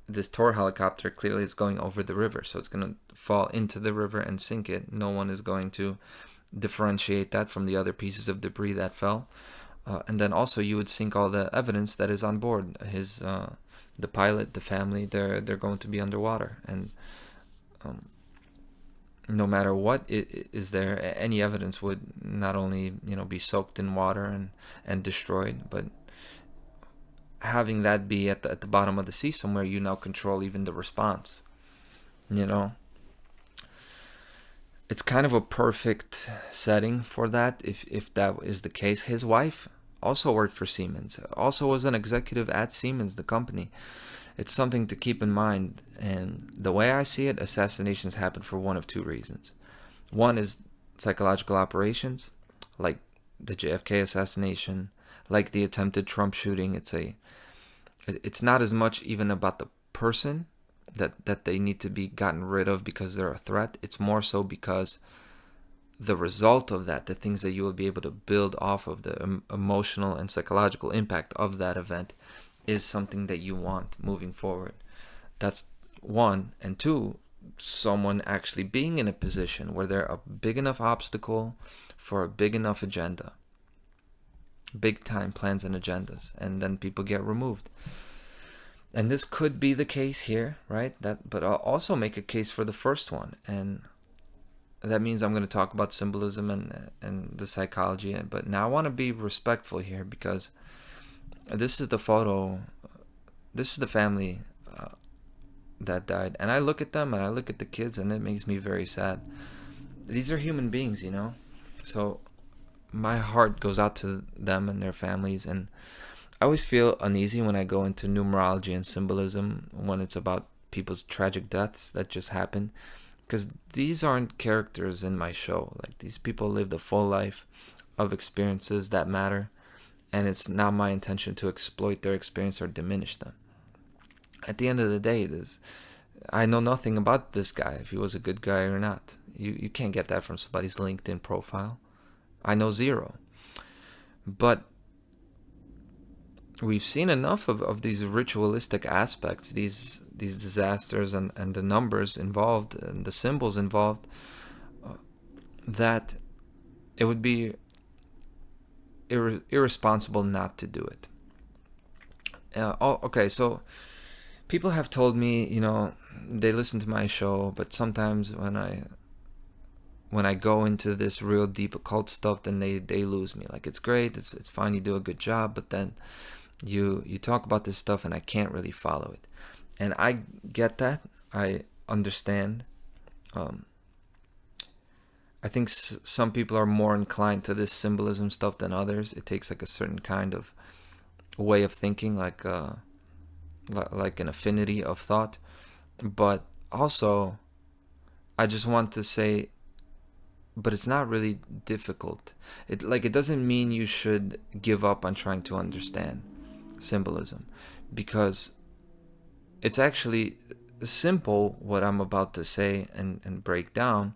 this Tor helicopter clearly is going over the river, so it's going to fall into the river and sink it. No one is going to differentiate that from the other pieces of debris that fell. And then also you would sink all the evidence that is on board. The pilot, the family, they're going to be underwater, and no matter what is there, any evidence would not only be soaked in water and destroyed, but having that be at the bottom of the sea somewhere, you now control even the response. It's kind of a perfect setting for that, if that is the case. His wife also worked for Siemens, also was an executive at Siemens, the company. It's something to keep in mind. And the way I see it, assassinations happen for one of 2 reasons. One is psychological operations, like the JFK assassination, like the attempted Trump shooting. It's not as much even about the person that they need to be gotten rid of because they're a threat. It's more so because the result of that, the things that you will be able to build off of, the emotional and psychological impact of that event, is something that you want moving forward. That's one. And 2, someone actually being in a position where they're a big enough obstacle for a big enough agenda. Big time plans and agendas. And then people get removed. And this could be the case here, right? But I'll also make a case for the first one. And that means I'm going to talk about symbolism and the psychology. But now I want to be respectful here, because this is the photo. This is the family that died. And I look at them and I look at the kids, and it makes me very sad. These are human beings, So my heart goes out to them and their families, and I always feel uneasy when I go into numerology and symbolism when it's about people's tragic deaths that just happened, because these aren't characters in my show. Like, these people lived a full life of experiences that matter, and it's not my intention to exploit their experience or diminish them. At the end of the day, I know nothing about this guy, if he was a good guy or not. You can't get that from somebody's LinkedIn profile. I know zero. But we've seen enough of these ritualistic aspects, these disasters and the numbers involved and the symbols involved, that it would be irresponsible not to do it. Okay, so people have told me, they listen to my show, but sometimes when I go into this real deep occult stuff, then they lose me. Like, it's great, it's fine, you do a good job, but then you talk about this stuff and I can't really follow it. And I get that. I understand. I think some people are more inclined to this symbolism stuff than others. It takes like a certain kind of way of thinking, like an affinity of thought. But also, I just want to say, but it's not really difficult. It doesn't mean you should give up on trying to understand symbolism, because it's actually simple what I'm about to say and break down.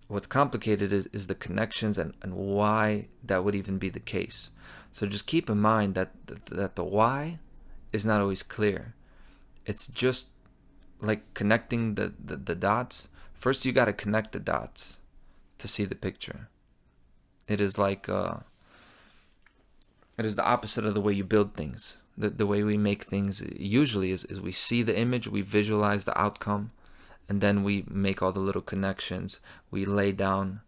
What's complicated is the connections and why that would even be the case. So just keep in mind that the why is not always clear. It's just like connecting the dots. First, you got to connect the dots to see the picture. It is like it is the opposite of the way you build things. The way we make things usually is we see the image, we visualize the outcome, and then we make all the little connections. We lay down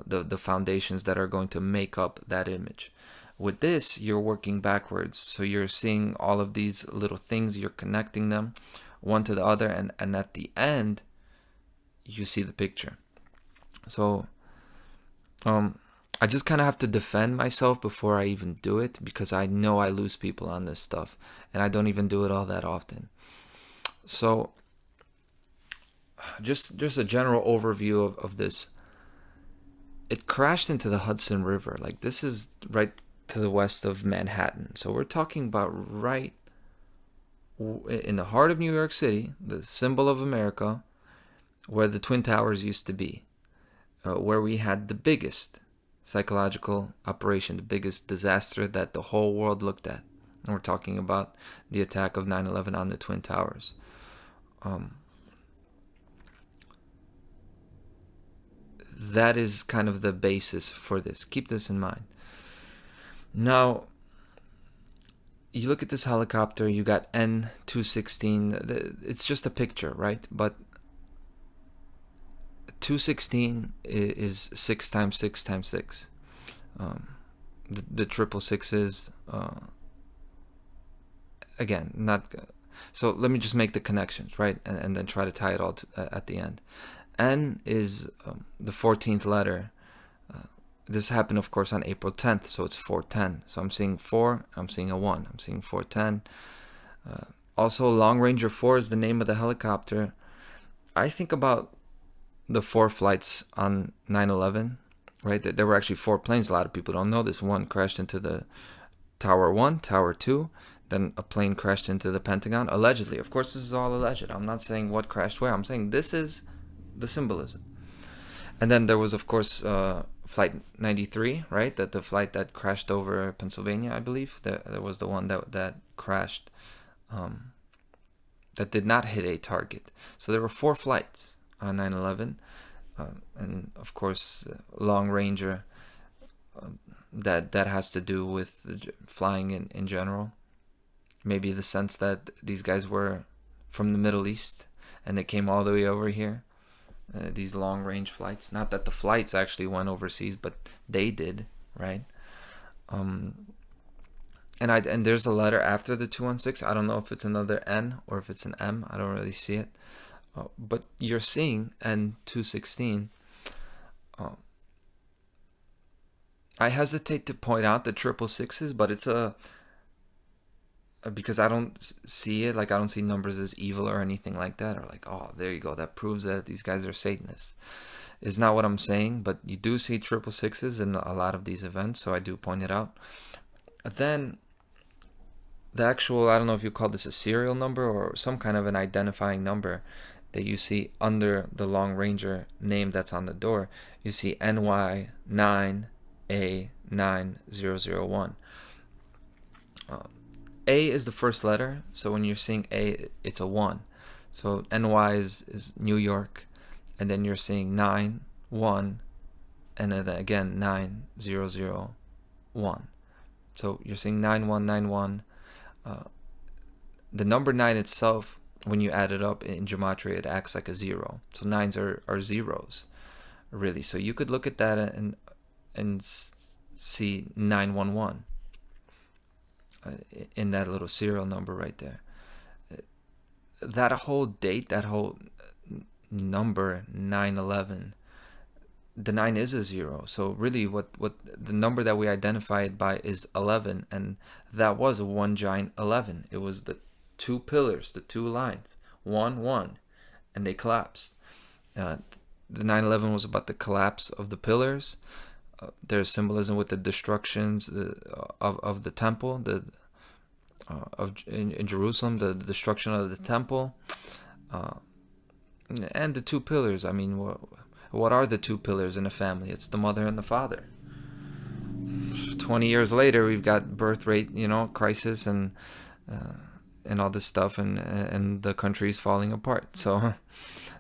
the foundations that are going to make up that image. With this, you're working backwards. So you're seeing all of these little things, you're connecting them one to the other, and at the end, you see the picture. So I just kind of have to defend myself before I even do it, because I know I lose people on this stuff, and I don't even do it all that often. So just a general overview of this. It crashed into the Hudson River. Like, this is right to the west of Manhattan. So we're talking about right in the heart of New York City, the symbol of America, where the Twin Towers used to be, where we had the biggest psychological operation, the biggest disaster that the whole world looked at. And we're talking about the attack of 9/11 on the Twin Towers. That is kind of the basis for this. Keep this in mind. Now, you look at this helicopter, you got N216. It's just a picture, right? But 216 is 6 times 6 times 6. The triple sixes, again, not. So let me just make the connections, right? And then try to tie it all at the end. N is the 14th letter. This happened, of course, on April 10th, so it's 410. So I'm seeing 4, I'm seeing a 1, I'm seeing 410. Also, Long Ranger 4 is the name of the helicopter. I think about the 4 flights on 9/11, right? There were actually 4 planes. A lot of people don't know this. One crashed into the Tower 1, Tower 2. Then a plane crashed into the Pentagon, allegedly. Of course, this is all alleged. I'm not saying what crashed where. I'm saying this is the symbolism. And then there was, of course, Flight 93, right? The flight that crashed over Pennsylvania, I believe. That was the one that crashed, that did not hit a target. So there were 4 flights on 9/11. And, of course, Long Ranger, that has to do with flying in general. Maybe the sense that these guys were from the Middle East and they came all the way over here. These long-range flights. Not that the flights actually went overseas, but they did, right? And there's a letter after the 216. I don't know if it's another N or if it's an M. I don't really see it. But you're seeing N216. I hesitate to point out the 666s, but it's because I don't see it, like I don't see numbers as evil or anything like that, or like, oh, there you go, that proves that these guys are Satanists. Is not what I'm saying, but you do see 666s in a lot of these events, so I do point it out. Then the actual, I don't know if you call this a serial number or some kind of an identifying number that you see under the Long Ranger name that's on the door. You see NY9A9001. A is the first letter, so when you're seeing A, it's a 1. So NY is New York, and then you're seeing 9, 1, and then again 9001. So you're seeing 9191. The number 9 itself, when you add it up in gematria, it acts like a 0. So 9s are zeros, really. So you could look at that and see 911 in that little serial number right there. That whole date, that whole number 911, the 9 is a 0. So really what the number that we identify it by is 11, and that was a one giant 11. It was the two pillars, the two lines, 1 1, and they collapsed. The 9/11 was about the collapse of the pillars. There's symbolism with the destructions of the temple, in Jerusalem, the destruction of the temple, and the two pillars. I mean, what are the two pillars in a family? It's the mother and the father. 20 years later, we've got birth rate, crisis and all this stuff, and the country's falling apart. So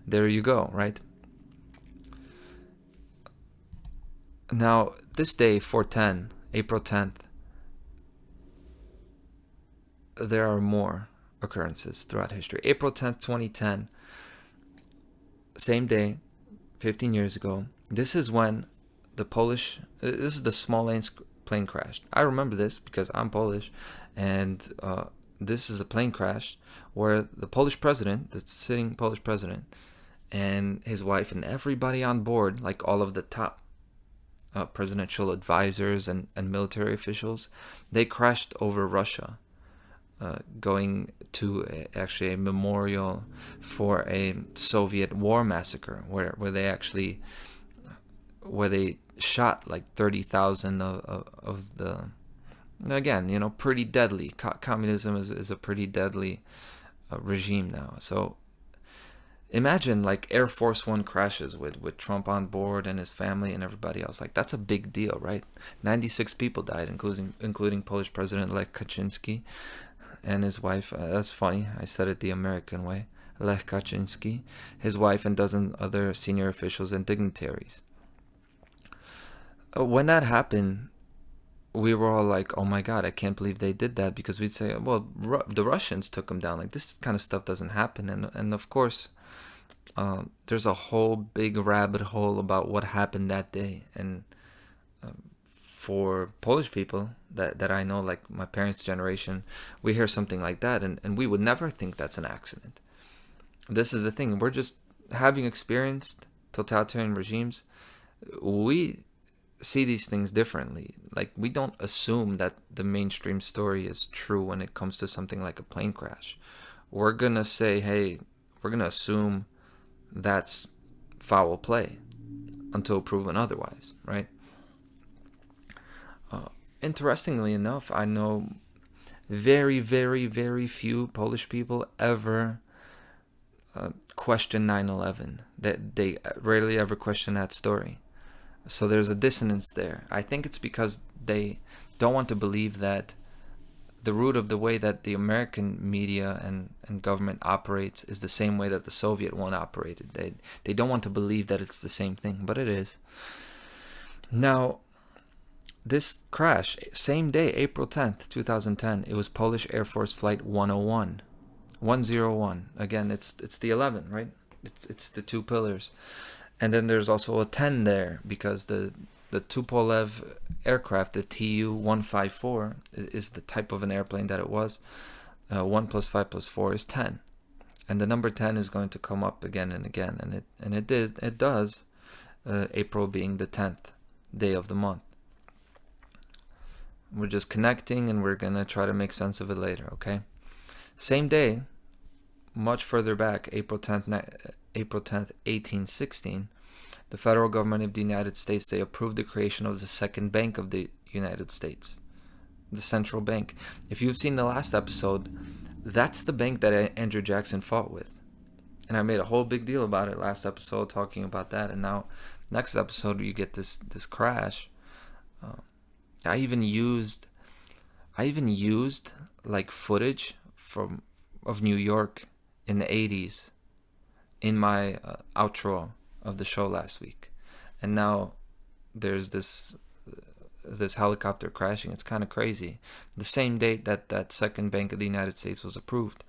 there you go, right? Now, this day, 4/10, April 10th, there are more occurrences throughout history. April 10th, 2010, same day, 15 years ago, this is when this is the small lanes plane crashed. I remember this because I'm Polish, and this is a plane crash where the Polish president, the sitting Polish president, and his wife and everybody on board, like all of the top presidential advisors and military officials, they crashed over Russia, going to actually a memorial for a Soviet war massacre where they shot like 30,000 of the, again, pretty deadly. Communism is a pretty deadly regime now. So imagine like Air Force One crashes with Trump on board and his family and everybody else. Like, that's a big deal, right? 96 people died, including Polish President Lech Kaczynski and his wife. That's funny. I said it the American way. Lech Kaczynski, his wife, and dozen other senior officials and dignitaries. When that happened, we were all like, oh my God, I can't believe they did that, because we'd say, well, the Russians took them down. Like, this kind of stuff doesn't happen. And of course, there's a whole big rabbit hole about what happened that day. And for Polish people that I know, like my parents' generation, we hear something like that, and we would never think that's an accident. This is the thing. We're just, having experienced totalitarian regimes, we see these things differently. Like, we don't assume that the mainstream story is true when it comes to something like a plane crash. We're going to say, hey, we're going to assume that's foul play until proven otherwise, right? Interestingly enough, I know very, very, very few Polish people ever question 9/11. That they rarely ever question that story. So there's a dissonance there. I think it's because they don't want to believe that the root of the way that the American media and government operates is the same way that the Soviet one operated. They don't want to believe that it's the same thing, but it is. Now, this crash, same day, April 10th, 2010, it was Polish Air Force Flight 101. 101. Again, it's the 11, right? It's the two pillars. And then there's also a 10 there, because the Tupolev aircraft, the Tu-154, is the type of an airplane that it was. 1 + 5 + 4 is 10. And the number 10 is going to come up again and again. And it does, April being the 10th day of the month. We're just connecting, and we're going to try to make sense of it later, okay? Same day, much further back, April 10th, 1816, the federal government of the United States, they approved the creation of the second bank of the United States, the central bank. If you've seen the last episode, that's the bank that Andrew Jackson fought with. And I made a whole big deal about it last episode, talking about that. And now, next episode, you get this crash. I even used like footage of New York in the 80s in my outro of the show last week. And now there's this helicopter crashing. It's kind of crazy. The same date that second bank of the United States was approved,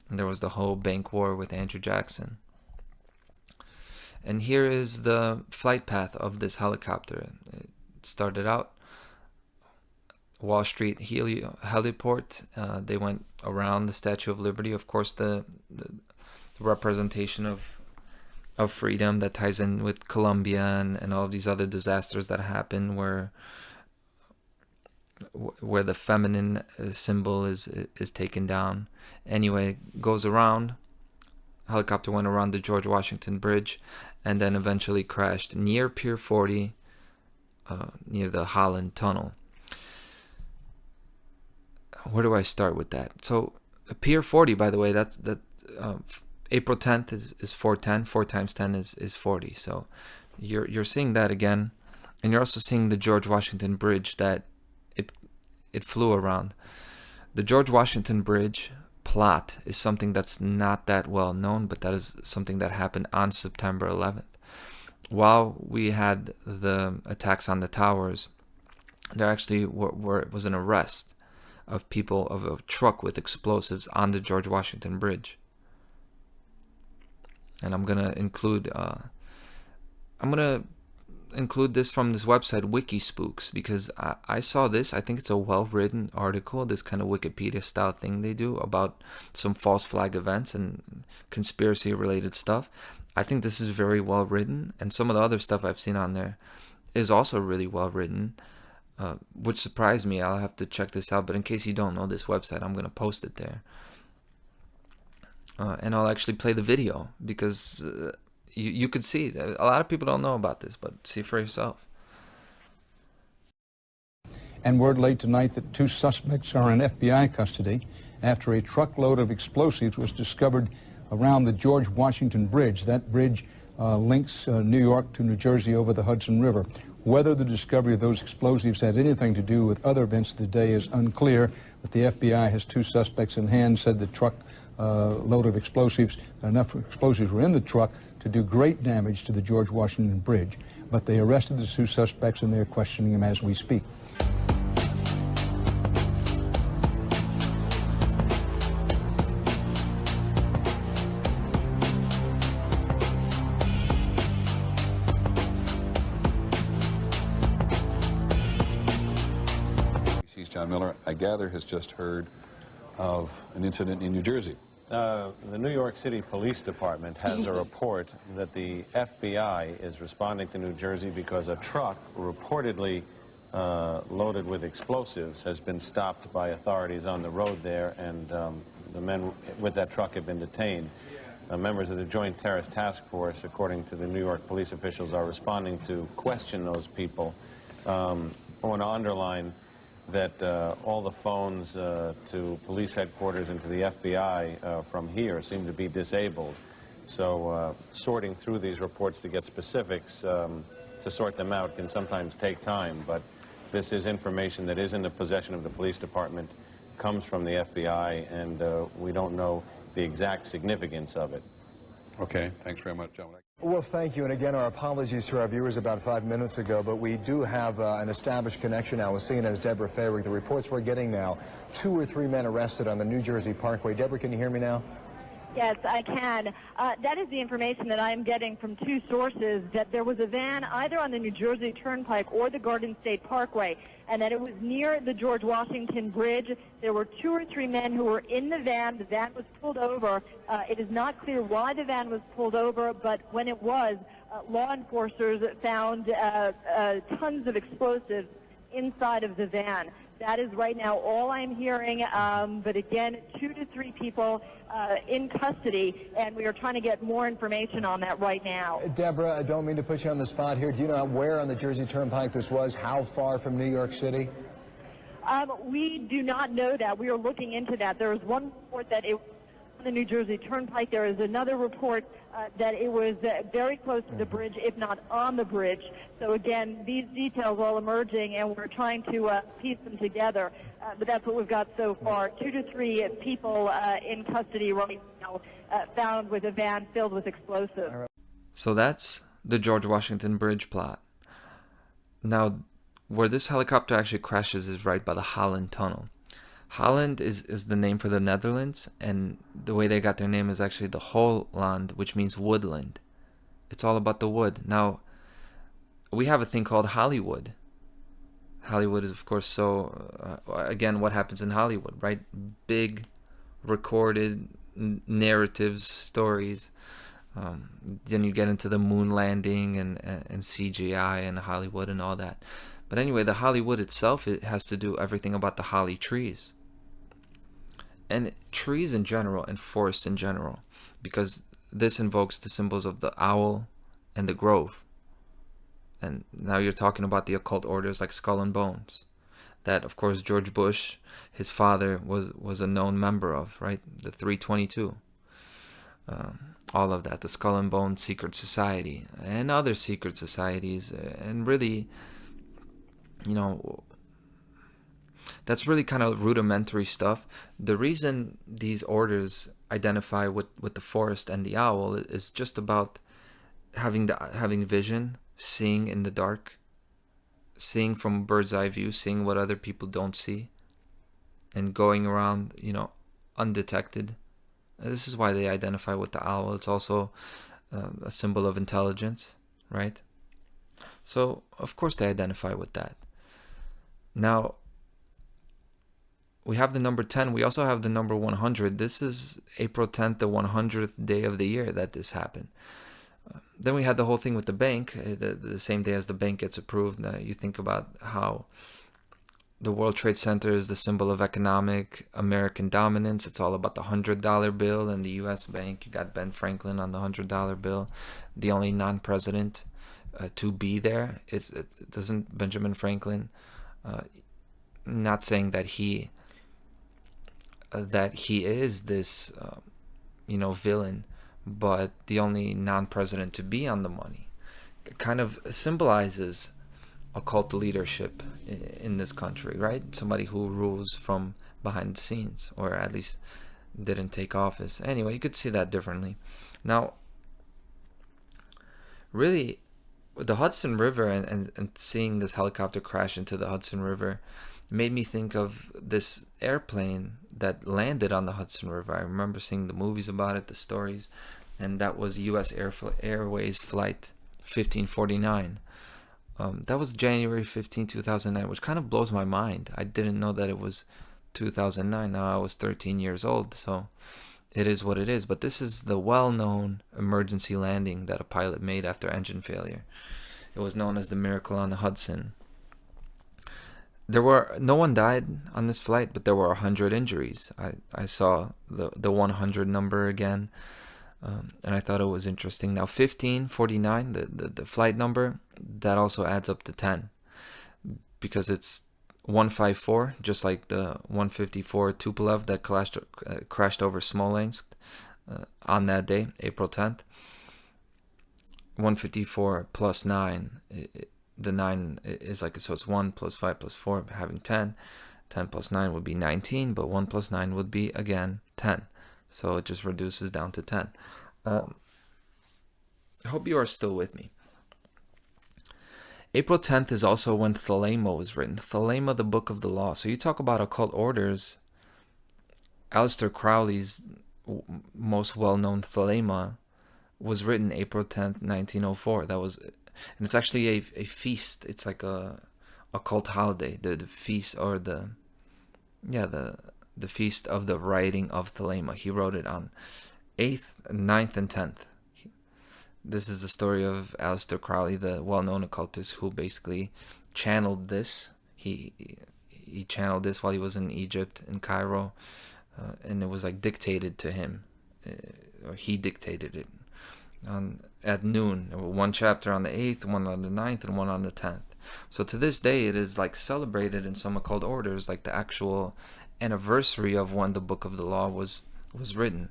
and there was the whole bank war with Andrew Jackson. And here is the flight path of this helicopter. It started out Wall Street heliport. They went around the Statue of Liberty. Of course, the representation of freedom that ties in with Colombia and all of these other disasters that happen, where the feminine symbol is taken down. Anyway, goes around. Helicopter went around the George Washington Bridge, and then eventually crashed near Pier 40, near the Holland Tunnel. Where do I start with that? So Pier 40, by the way, that's April 10th is 410. 4 times 10 is 40. So you're seeing that again, and you're also seeing the George Washington Bridge that it flew around. The George Washington Bridge plot is something that's not that well known, but that is something that happened on September 11th. While we had the attacks on the towers, there actually was an arrest of people, of a truck with explosives on the George Washington Bridge. And I'm gonna include this from this website Wikispooks, because I saw this. I think it's a well-written article, this kind of Wikipedia style thing they do about some false flag events and conspiracy related stuff. I think this is very well written, and some of the other stuff I've seen on there is also really well written, which surprised me. I'll have to check this out, but in case you don't know this website, I'm gonna post it there. And I'll actually play the video, because you could see. A lot of people don't know about this, but see for yourself. And word late tonight that 2 suspects are in FBI custody after a truckload of explosives was discovered around the George Washington Bridge. That bridge links New York to New Jersey over the Hudson River. Whether the discovery of those explosives has anything to do with other events of the day is unclear, but the FBI has 2 suspects in hand, said the truck load of explosives, enough explosives were in the truck to do great damage to the George Washington Bridge. But they arrested the 2 suspects, and they're questioning them as we speak. John Miller, I gather, has just heard of an incident in New Jersey. The New York City Police Department has a report that the FBI is responding to New Jersey because a truck reportedly loaded with explosives has been stopped by authorities on the road there, and the men with that truck have been detained. Members of the Joint Terrorist Task Force, according to the New York police officials, are responding to question those people. I want to underline that all the phones to police headquarters and to the FBI from here seem to be disabled. So sorting through these reports to get specifics, to sort them out, can sometimes take time, but this is information that is in the possession of the police department, comes from the FBI, and we don't know the exact significance of it. Okay, thanks very much, John. Well, thank you, and again, our apologies to our viewers about 5 minutes ago, but we do have an established connection now with CNN's Deborah Fayrick. The reports we're getting now, 2 or 3 men arrested on the New Jersey Parkway. Deborah, can you hear me now? Yes, I can. That is the information that I'm getting from 2 sources, that there was a van either on the New Jersey Turnpike or the Garden State Parkway, and that it was near the George Washington Bridge. There were 2 or 3 men who were in the van. The van was pulled over. It is not clear why the van was pulled over, but when it was, law enforcers found tons of explosives inside of the van. That is right now all I'm hearing. But again, 2 to 3 people in custody, and we are trying to get more information on that right now. Deborah, I don't mean to put you on the spot here. Do you know where on the Jersey Turnpike this was? How far from New York City? We do not know that. We are looking into that. There is one report that it was on the New Jersey Turnpike. There is another report that it was very close to the bridge, if not on the bridge. So again, these details are all emerging, and we're trying to piece them together. But that's what we've got so far. 2 to 3 people in custody right now, found with a van filled with explosives. So that's the George Washington Bridge plot. Now, where this helicopter actually crashes is right by the Holland Tunnel. Holland is the name for the Netherlands, and the way they got their name is actually the Holland, which means woodland. It's all about the wood. Now, we have a thing called Hollywood. Hollywood is, of course, again, what happens in Hollywood, right? Big, recorded narratives, stories. Then you get into the moon landing and CGI and Hollywood and all that. But anyway, the Hollywood itself, it has to do everything about the holly trees. And trees in general and forests in general. Because this invokes the symbols of the owl and the grove. And now you're talking about the occult orders like Skull and Bones. That, of course, George Bush, his father, was a known member of, right? The 322. All of that. The Skull and Bones Secret Society. And other secret societies. And really, that's really kind of rudimentary stuff. The reason these orders identify with the forest and the owl is just about having vision, seeing in the dark, seeing from a bird's eye view, seeing what other people don't see, and going around, undetected. This is why they identify with the owl. It's also a symbol of intelligence, right? So, of course, they identify with that. Now, we have the number 10. We also have the number 100. This is April 10th, the 100th day of the year that this happened. Then we had the whole thing with the bank, the same day as the bank gets approved. You think about how the World Trade Center is the symbol of economic American dominance. It's all about the $100 bill and the U.S. Bank. You got Ben Franklin on the $100 bill, the only non-president to be there. It doesn't Benjamin Franklin... not saying that he is this villain, but the only non-president to be on the money. It kind of symbolizes occult leadership in this country, right? Somebody who rules from behind the scenes, or at least didn't take office. Anyway, you could see that differently. Now, really, the Hudson River and seeing this helicopter crash into the Hudson River made me think of this airplane that landed on the Hudson River. I remember seeing the movies about it, the stories, and that was U.S. Airways Flight 1549. That was January 15, 2009, which kind of blows my mind. I didn't know that it was 2009. Now I was 13 years old, so it is what it is. But this is the well-known emergency landing that a pilot made after engine failure. It was known as the Miracle on the Hudson. No one died on this flight, but there were 100 injuries. I saw the 100 number again, and I thought it was interesting. Now 1549, the flight number, that also adds up to 10, because it's 154, just like the 154 Tupolev that crashed over Smolensk on that day, April 10th. 154 plus 9, the 9 is like, so it's 1 plus 5 plus 4, having 10. 10 plus 9 would be 19, but 1 plus 9 would be, again, 10. So it just reduces down to 10. I hope you are still with me. April 10th is also when Thelema was written. Thelema, the Book of the Law. So you talk about occult orders. Aleister Crowley's most well-known Thelema was written April 10th, 1904. That was, and it's actually a feast. It's like a occult holiday. The feast, or the feast of the writing of Thelema. He wrote it on 8th, 9th, and 10th. This is the story of Aleister Crowley, the well-known occultist who basically channeled this. He he channeled this while he was in Egypt, in Cairo, and it was like dictated to him, or he dictated it at noon. There were one chapter on the 8th, one on the 9th, and one on the 10th. So to this day, it is like celebrated in some occult orders, like the actual anniversary of when the Book of the Law was written.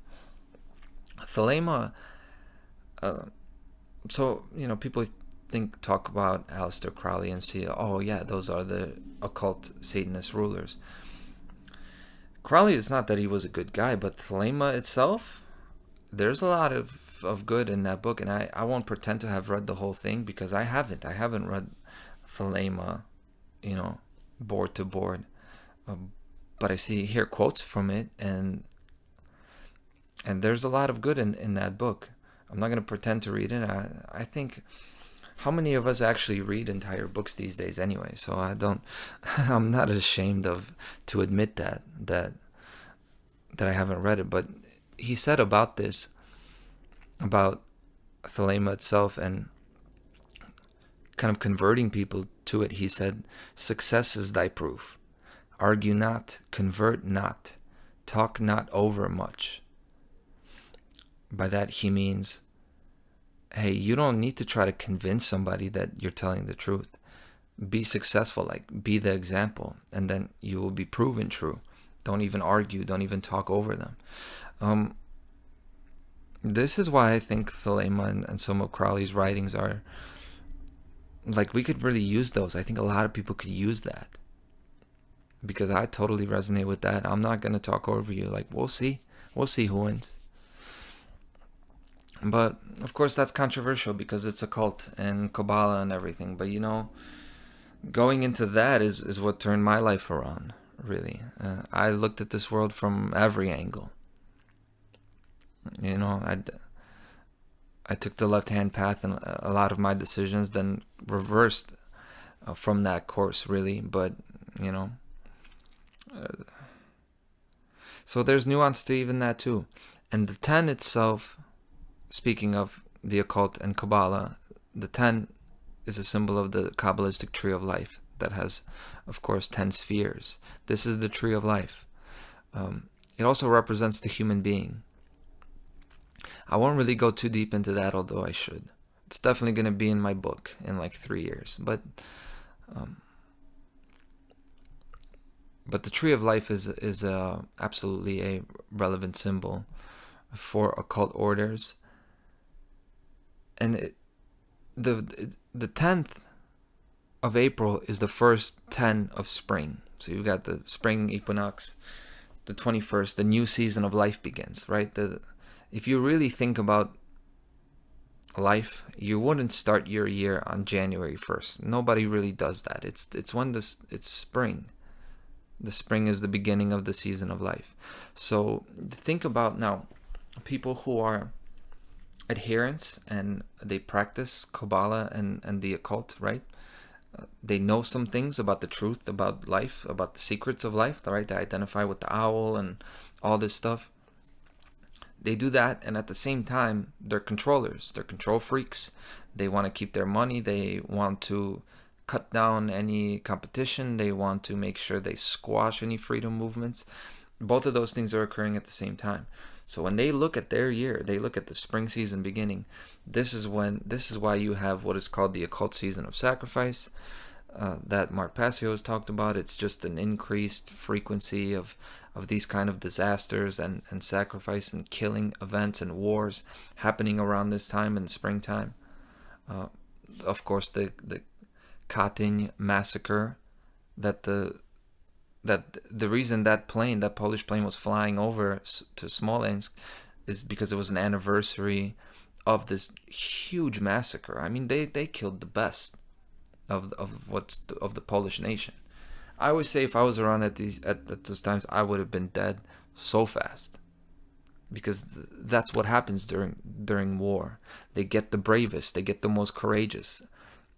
Thelema, so, you know, people talk about Aleister Crowley and see, oh yeah, those are the occult Satanist rulers. Crowley, is not that he was a good guy, but Thelema itself, there's a lot of good in that book, and I won't pretend to have read the whole thing, because I haven't read Thelema, you know, board to board, but I hear quotes from it, and there's a lot of good in that book. I'm not going to pretend to read it. I think, how many of us actually read entire books these days anyway? So I'm not ashamed to admit that I haven't read it. But he said about this, about Thelema itself, and kind of converting people to it, he said, "Success is thy proof. Argue not, convert not, talk not over much." By that he means, hey, you don't need to try to convince somebody that you're telling the truth. Be successful, like be the example, and then you will be proven true. Don't even argue, don't even talk over them. This is why I think Thelema and some of Crowley's writings are, like, we could really use those. I think a lot of people could use that, because I totally resonate with that. I'm not going to talk over you. Like, we'll see who wins. But of course that's controversial, because it's occult and Kabbalah and everything. But you know, going into that is what turned my life around, really. I looked at this world from every angle. You know, I took the left-hand path, and a lot of my decisions then reversed from that course, really. But you know, so there's nuance to even that too. And the 10 itself, speaking of the occult and Kabbalah, the 10 is a symbol of the Kabbalistic tree of life that has, of course, 10 spheres. This is the tree of life. It also represents the human being. I won't really go too deep into that, although I should. It's definitely going to be in my book in like 3 years. But the tree of life is absolutely a relevant symbol for occult orders. And the 10th of April is the first 10 of spring. So you've got the spring equinox, the 21st, the new season of life begins, right? If you really think about life, you wouldn't start your year on January 1st. Nobody really does that. It's when it's spring. The spring is the beginning of the season of life. So think about now people who are adherents and they practice Kabbalah and the occult, right? They know some things about the truth, about life, about the secrets of life, right? They identify with the owl and all this stuff. They do that, and at the same time, they're controllers. They're control freaks. They want to keep their money. They want to cut down any competition. They want to make sure they squash any freedom movements. Both of those things are occurring at the same time. So when they look at their year, they look at the spring season beginning. This is why you have what is called the occult season of sacrifice, that Mark Passio has talked about. It's just an increased frequency of these kind of disasters and sacrifice and killing events and wars happening around this time in the springtime. Of course, the Katyń massacre, that the reason that Polish plane was flying over to Smolensk is because it was an anniversary of this huge massacre. I mean, they killed the best of the Polish nation. I always say if I was around at those times, I would have been dead so fast, because that's what happens during war. They get the bravest, they get the most courageous.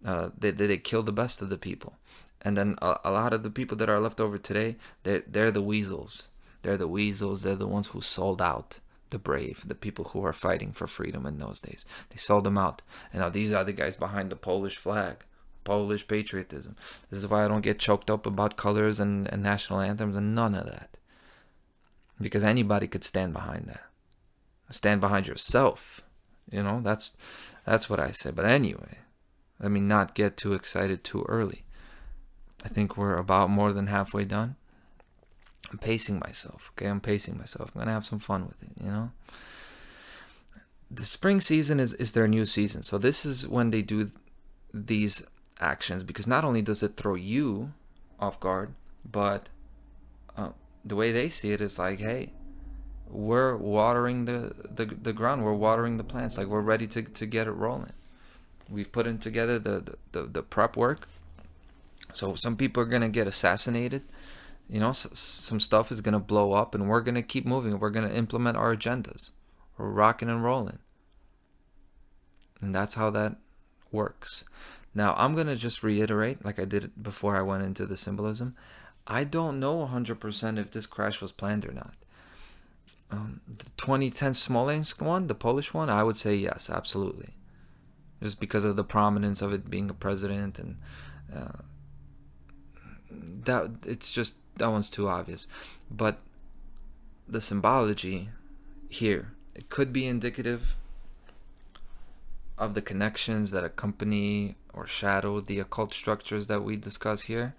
They kill the best of the people. And then a lot of the people that are left over today, they're the weasels. They're the weasels. They're the ones who sold out the brave, the people who are fighting for freedom in those days. They sold them out. And now these are the guys behind the Polish flag. Polish patriotism. This is why I don't get choked up about colors and national anthems and none of that. Because anybody could stand behind that. Stand behind yourself. You know, that's what I say. But anyway, let me not get too excited too early. I think we're about more than halfway done. I'm pacing myself, okay? I'm pacing myself. I'm going to have some fun with it, you know? The spring season is their new season. So this is when they do these actions, because not only does it throw you off guard, but the way they see it is like, hey, we're watering the ground. We're watering the plants. Like, we're ready to get it rolling. We've put in together the prep work. So some people are going to get assassinated. You know, some stuff is going to blow up, and we're going to keep moving. We're going to implement our agendas. We're rocking and rolling. And that's how that works. Now, I'm going to just reiterate, like I did before I went into the symbolism. I don't know 100% if this crash was planned or not. The 2010 Smolensk one, the Polish one, I would say yes, absolutely. Just because of the prominence of it being a president, and that one's too obvious. But the symbology here, it could be indicative of the connections that accompany or shadow the occult structures that we discuss here,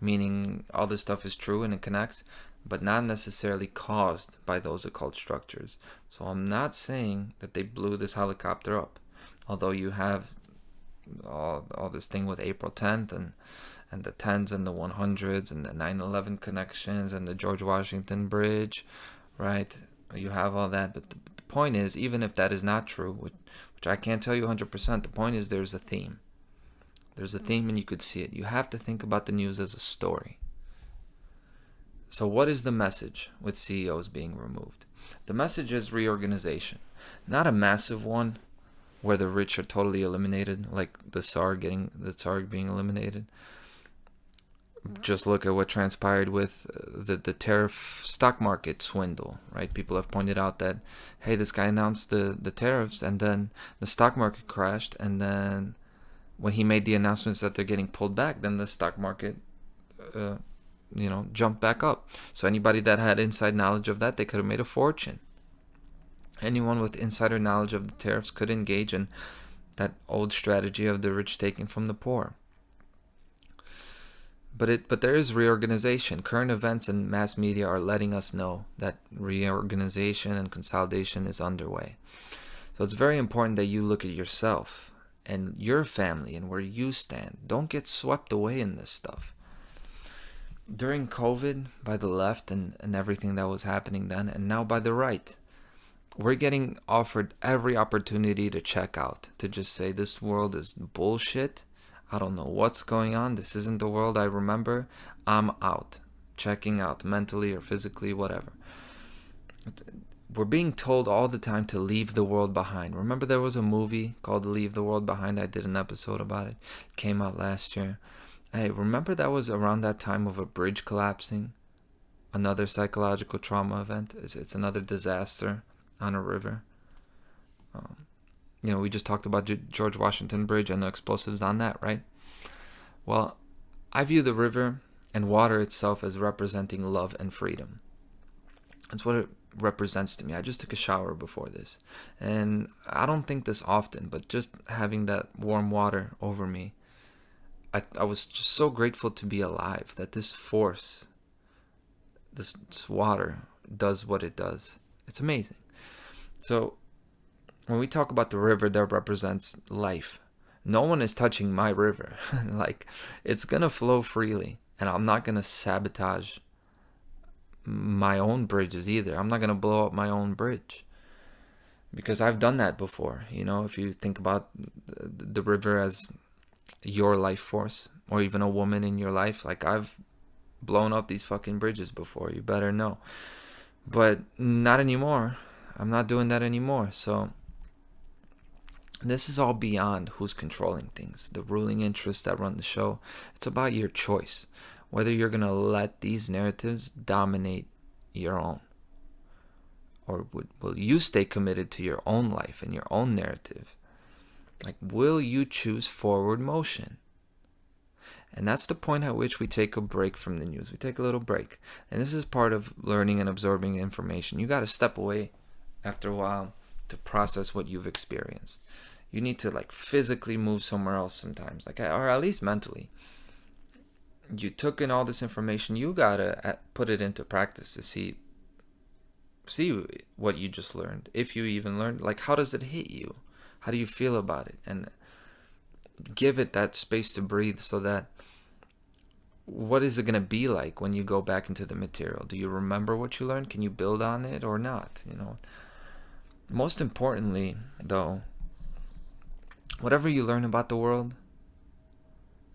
meaning all this stuff is true and it connects, but not necessarily caused by those occult structures. So I'm not saying that they blew this helicopter up, although you have all this thing with April 10th and the 10s and the 100s and the 9/11 connections and the George Washington Bridge, right? You have all that, but the point is, even if that is not true, which I can't tell you 100%, the point is there's a theme. There's a theme, and you could see it. You have to think about the news as a story. So what is the message with CEOs being removed? The message is reorganization. Not a massive one where the rich are totally eliminated, like the Tsar being eliminated. Just look at what transpired with the tariff stock market swindle, right? People have pointed out that, hey, this guy announced the tariffs, and then the stock market crashed, and then when he made the announcements that they're getting pulled back, then the stock market jumped back up. So anybody that had inside knowledge of that, they could have made a fortune. Anyone with insider knowledge of the tariffs could engage in that old strategy of the rich taking from the poor. But there is reorganization. Current events and mass media are letting us know that reorganization and consolidation is underway. So it's very important that you look at yourself and your family and where you stand. Don't get swept away in this stuff. During COVID, by the left and everything that was happening then, and now by the right, we're getting offered every opportunity to check out, to just say this world is bullshit. I don't know what's going on. This isn't the world I remember. I'm out. Checking out mentally or physically, whatever. We're being told all the time to leave the world behind. Remember there was a movie called Leave the World Behind? I did an episode about it. It came out last year. Hey, remember that was around that time of a bridge collapsing? Another psychological trauma event. It's another disaster on a river. We just talked about George Washington Bridge and the explosives on that, right? Well, I view the river and water itself as representing love and freedom. That's what it represents to me. I just took a shower before this, and I don't think this often, but just having that warm water over me, I was just so grateful to be alive, that this force, this water does what it does. It's amazing. So when we talk about the river that represents life, no one is touching my river. Like, it's going to flow freely, and I'm not going to sabotage my own bridges either. I'm not going to blow up my own bridge, because I've done that before. If you think about the river as your life force, or even a woman in your life, like, I've blown up these fucking bridges before. You better know. But not anymore. I'm not doing that anymore. So this is all beyond who's controlling things, the ruling interests that run the show. It's about your choice, whether you're going to let these narratives dominate your own, or will you stay committed to your own life and your own narrative? Like, will you choose forward motion? And that's the point at which we take a break from the news. We take a little break. And this is part of learning and absorbing information. You got to step away after a while to process what you've experienced. You need to like physically move somewhere else sometimes, like, or at least mentally. You took in all this information, you got to put it into practice to see what you just learned. If you even learned, like, how does it hit you? How do you feel about it? And give it that space to breathe, so that what is it going to be like when you go back into the material? Do you remember what you learned? Can you build on it or not? You know, most importantly, though, whatever you learn about the world,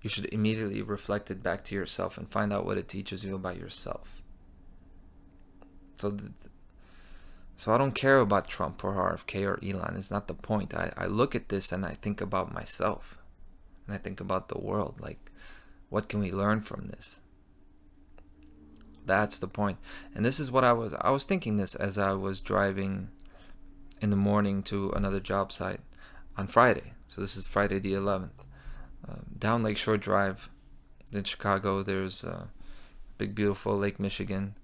you should immediately reflect it back to yourself and find out what it teaches you about yourself. So I don't care about Trump or RFK or Elon. It's not the point. I look at this and I think about myself. And I think about the world. Like, what can we learn from this? That's the point. And this is what I was thinking this as I was driving in the morning to another job site on Friday. So this is Friday the 11th. Down Lakeshore Drive in Chicago, there's a big, beautiful Lake Michigan.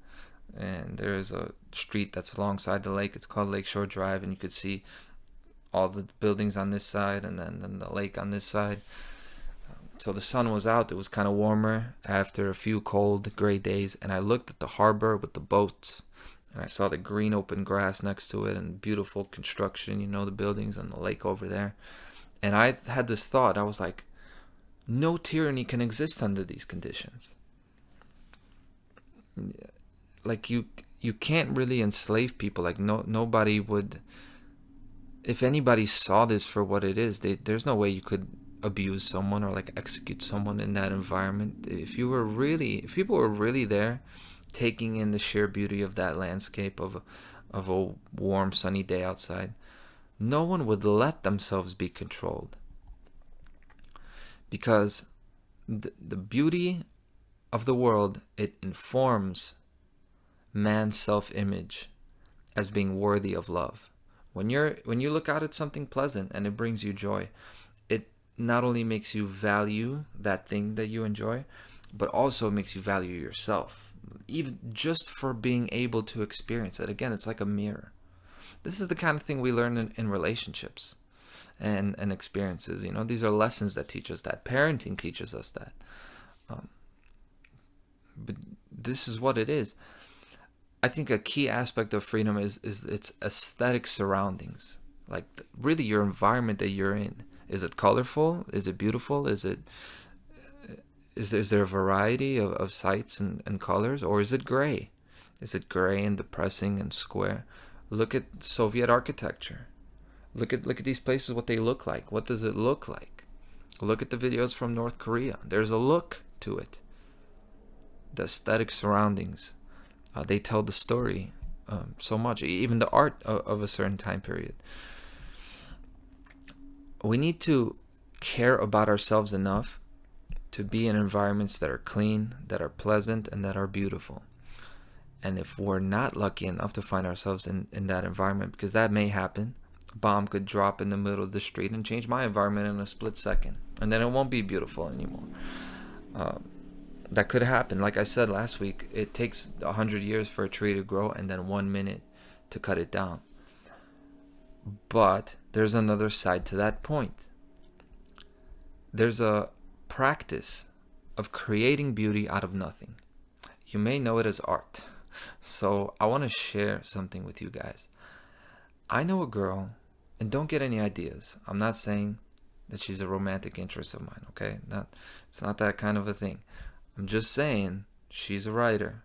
And there's a street that's alongside the lake. It's called Lakeshore Drive. And you could see all the buildings on this side and then the lake on this side. So the sun was out. It was kind of warmer after a few cold, gray days. And I looked at the harbor with the boats. And I saw the green open grass next to it and beautiful construction, you know, the buildings and the lake over there. And I had this thought. I was like, no tyranny can exist under these conditions. Like, you can't really enslave people. Like, nobody would. If anybody saw this for what it is, there's no way you could abuse someone or like execute someone in that environment. If people were really there, taking in the sheer beauty of that landscape of a warm sunny day outside, no one would let themselves be controlled. Because the beauty of the world, it informs man's self-image as being worthy of love. When you look out at something pleasant and it brings you joy, it not only makes you value that thing that you enjoy, but also makes you value yourself, even just for being able to experience it. Again, it's like a mirror. This is the kind of thing we learn in relationships and experiences. You know, these are lessons that teach us that. Parenting teaches us that. But this is what it is. I think a key aspect of freedom is its aesthetic surroundings. Like, really your environment that you're in. Is it colorful? Is it beautiful? Is there a variety of sights and colors? Or is it gray? Is it gray and depressing and square? Look at Soviet architecture. Look at these places, what they look like. What does it look like? Look at the videos from North Korea. There's a look to it. The aesthetic surroundings. They tell the story so much. Even the art of a certain time period. We need to care about ourselves enough to be in environments that are clean, that are pleasant, and that are beautiful. And if we're not lucky enough to find ourselves in that environment, because that may happen, a bomb could drop in the middle of the street and change my environment in a split second. And then it won't be beautiful anymore. That could happen. Like I said last week, it takes 100 years for a tree to grow and then 1 minute to cut it down. But there's another side to that point. There's a practice of creating beauty out of nothing. You may know it as art. So I want to share something with you guys. I know a girl, and don't get any ideas. I'm not saying that she's a romantic interest of mine, okay? It's not that kind of a thing. I'm just saying she's a writer,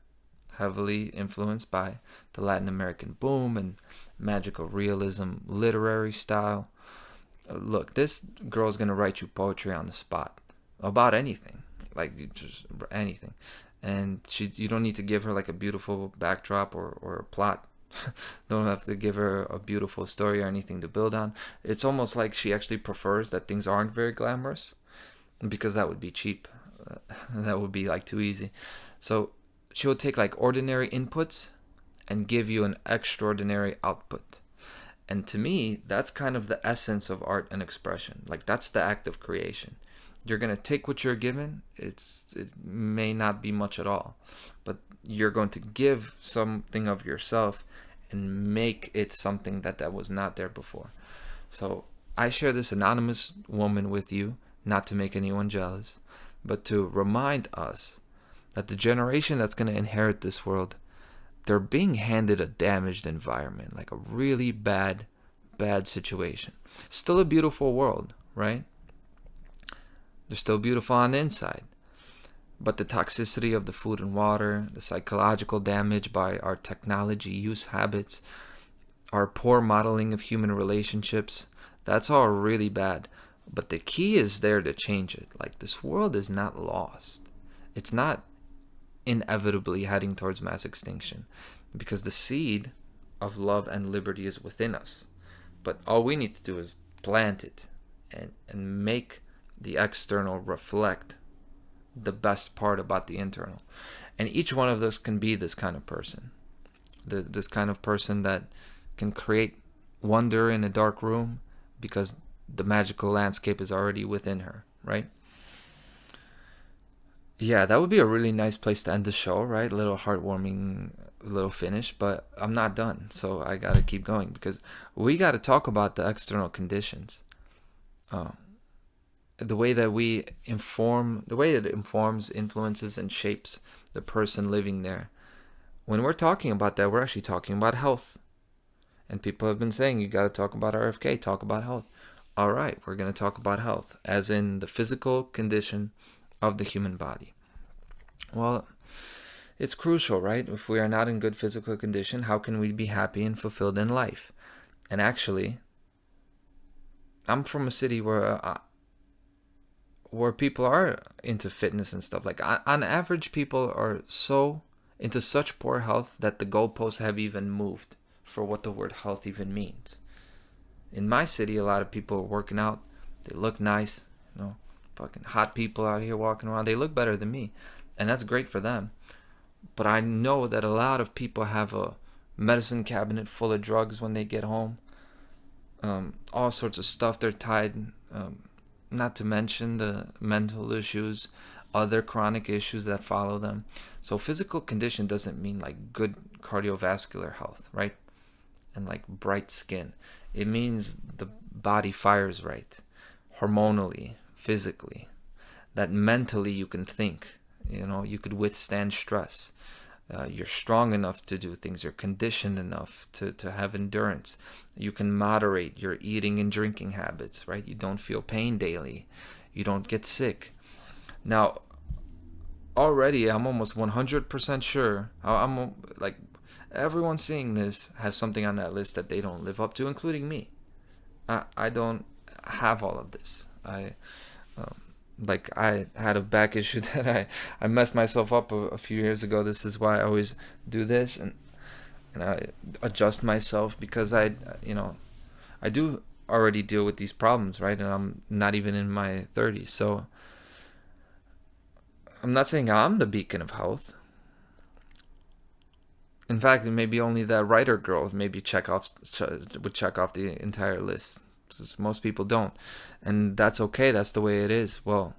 heavily influenced by the Latin American boom and magical realism literary style. Look, this girl's going to write you poetry on the spot about anything, like just anything. And you don't need to give her like a beautiful backdrop or a plot. Don't have to give her a beautiful story or anything to build on. It's almost like she actually prefers that things aren't very glamorous, because that would be cheap. That would be like too easy. So she will take like ordinary inputs and give you an extraordinary output. And to me, that's kind of the essence of art and expression. Like, that's the act of creation. you're going to take what you're given. It may not be much at all, but you're going to give something of yourself and make it something that was not there before. So I share this anonymous woman with you, not to make anyone jealous, but to remind us that the generation that's going to inherit this world, they're being handed a damaged environment, like a really bad situation. Still a beautiful world, right? They're still beautiful on the inside. But the toxicity of the food and water, the psychological damage by our technology use habits, our poor modeling of human relationships, that's all really bad. But the key is there to change it. Like, this world is not lost. It's not inevitably heading towards mass extinction, because the seed of love and liberty is within us. But all we need to do is plant it and make the external reflect the best part about the internal. And each one of us can be this kind of person. This kind of person that can create wonder in a dark room because the magical landscape is already within her, right? Yeah, that would be a really nice place to end the show, right? A little heartwarming, little finish, but I'm not done. So I got to keep going because we got to talk about the external conditions. The way that we inform, the way it informs, influences, and shapes the person living there. When we're talking about that, we're actually talking about health. And people have been saying, you got to talk about RFK, talk about health. All right, we're going to talk about health, as in the physical condition of the human body. Well, it's crucial, right? If we are not in good physical condition, how can we be happy and fulfilled in life? And actually, I'm from a city where people are into fitness and stuff. Like, on average, people are so into such poor health that the goalposts have even moved for what the word health even means. In my city, a lot of people are working out. They look nice, fucking hot people out here walking around. They look better than me, and that's great for them. But I know that a lot of people have a medicine cabinet full of drugs when they get home. All sorts of stuff they're tied. Not to mention the mental issues, other chronic issues that follow them. So physical condition doesn't mean like good cardiovascular health, right? And like bright skin. It means the body fires right, hormonally, physically. That mentally you can think, you could withstand stress. You're strong enough to do things. You're conditioned enough to have endurance. You can moderate your eating and drinking habits, right? You don't feel pain daily. You don't get sick. Now, already I'm almost 100% sure. I'm like, everyone seeing this has something on that list that they don't live up to, including me. I don't have all of this. I had a back issue that I messed myself up a few years ago. This is why I always do this, and I adjust myself because I do already deal with these problems, right? And I'm not even in my 30s, so I'm not saying I'm the beacon of health. In fact, maybe only that writer girl would check off the entire list. Because most people don't, and that's okay. That's the way it is. Well,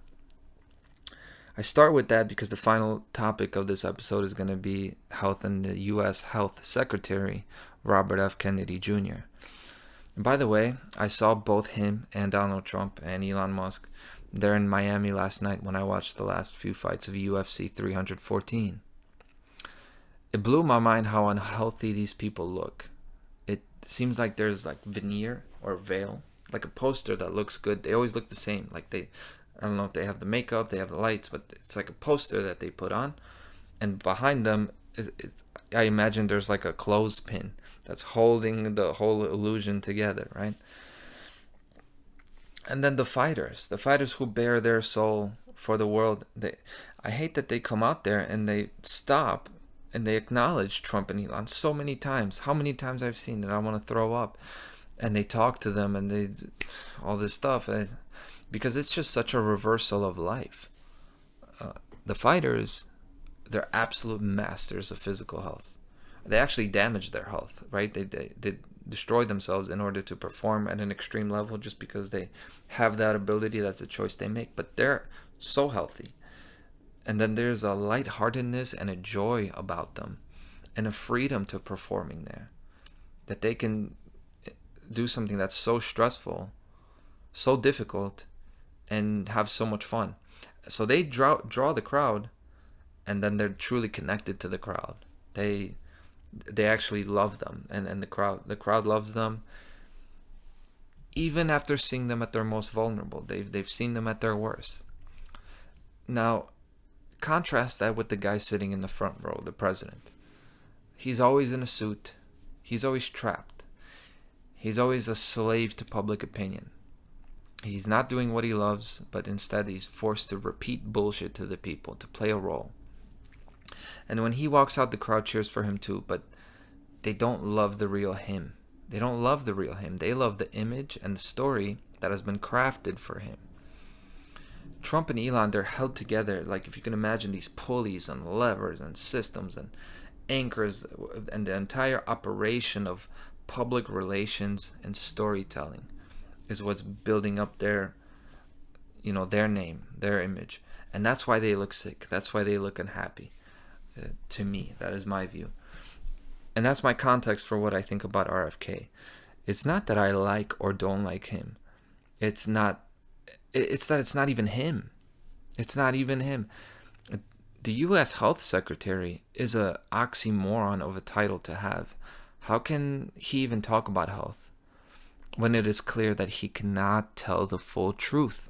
I start with that because the final topic of this episode is going to be health and the U.S. Health Secretary, Robert F. Kennedy Jr. And by the way, I saw both him and Donald Trump and Elon Musk there in Miami last night when I watched the last few fights of UFC 314. It blew my mind how unhealthy these people look. It seems like there's like veneer or veil, like a poster that looks good. They always look the same. Like I don't know if they have the makeup, they have the lights, but it's like a poster that they put on. And behind them, I imagine there's like a clothespin that's holding the whole illusion together, right? And then the fighters who bare their soul for the world. I hate that they come out there and they stop and they acknowledge Trump and Elon so many times. How many times I've seen it, I want to throw up. And they talk to them and they all this stuff, because it's just such a reversal of life. The fighters, they're absolute masters of physical health. They actually damage their health, right? destroy themselves in order to perform at an extreme level just because they have that ability. That's a choice they make. But they're so healthy. And then there's a lightheartedness and a joy about them and a freedom to performing there, that they can do something that's so stressful, so difficult, and have so much fun. So they draw the crowd, and then they're truly connected to the crowd. They actually love them, and the crowd loves them. Even after seeing them at their most vulnerable, they've seen them at their worst. Now, contrast that with the guy sitting in the front row, the president. He's always in a suit. He's always trapped. He's always a slave to public opinion. He's not doing what he loves, but instead he's forced to repeat bullshit to the people, to play a role. And when he walks out, the crowd cheers for him too, but they don't love the real him. They don't love the real him. They love the image and the story that has been crafted for him. Trump and Elon, they're held together, like if you can imagine these pulleys and levers and systems and anchors and the entire operation of public relations and storytelling is what's building up their name, their image. And that's why they look sick. That's why they look unhappy. To me, that is my view. And that's my context for what I think about RFK. It's not that I like or don't like him. It's that it's not even him. It's not even him. The U.S. Health Secretary is a oxymoron of a title to have. How can he even talk about health when it is clear that he cannot tell the full truth?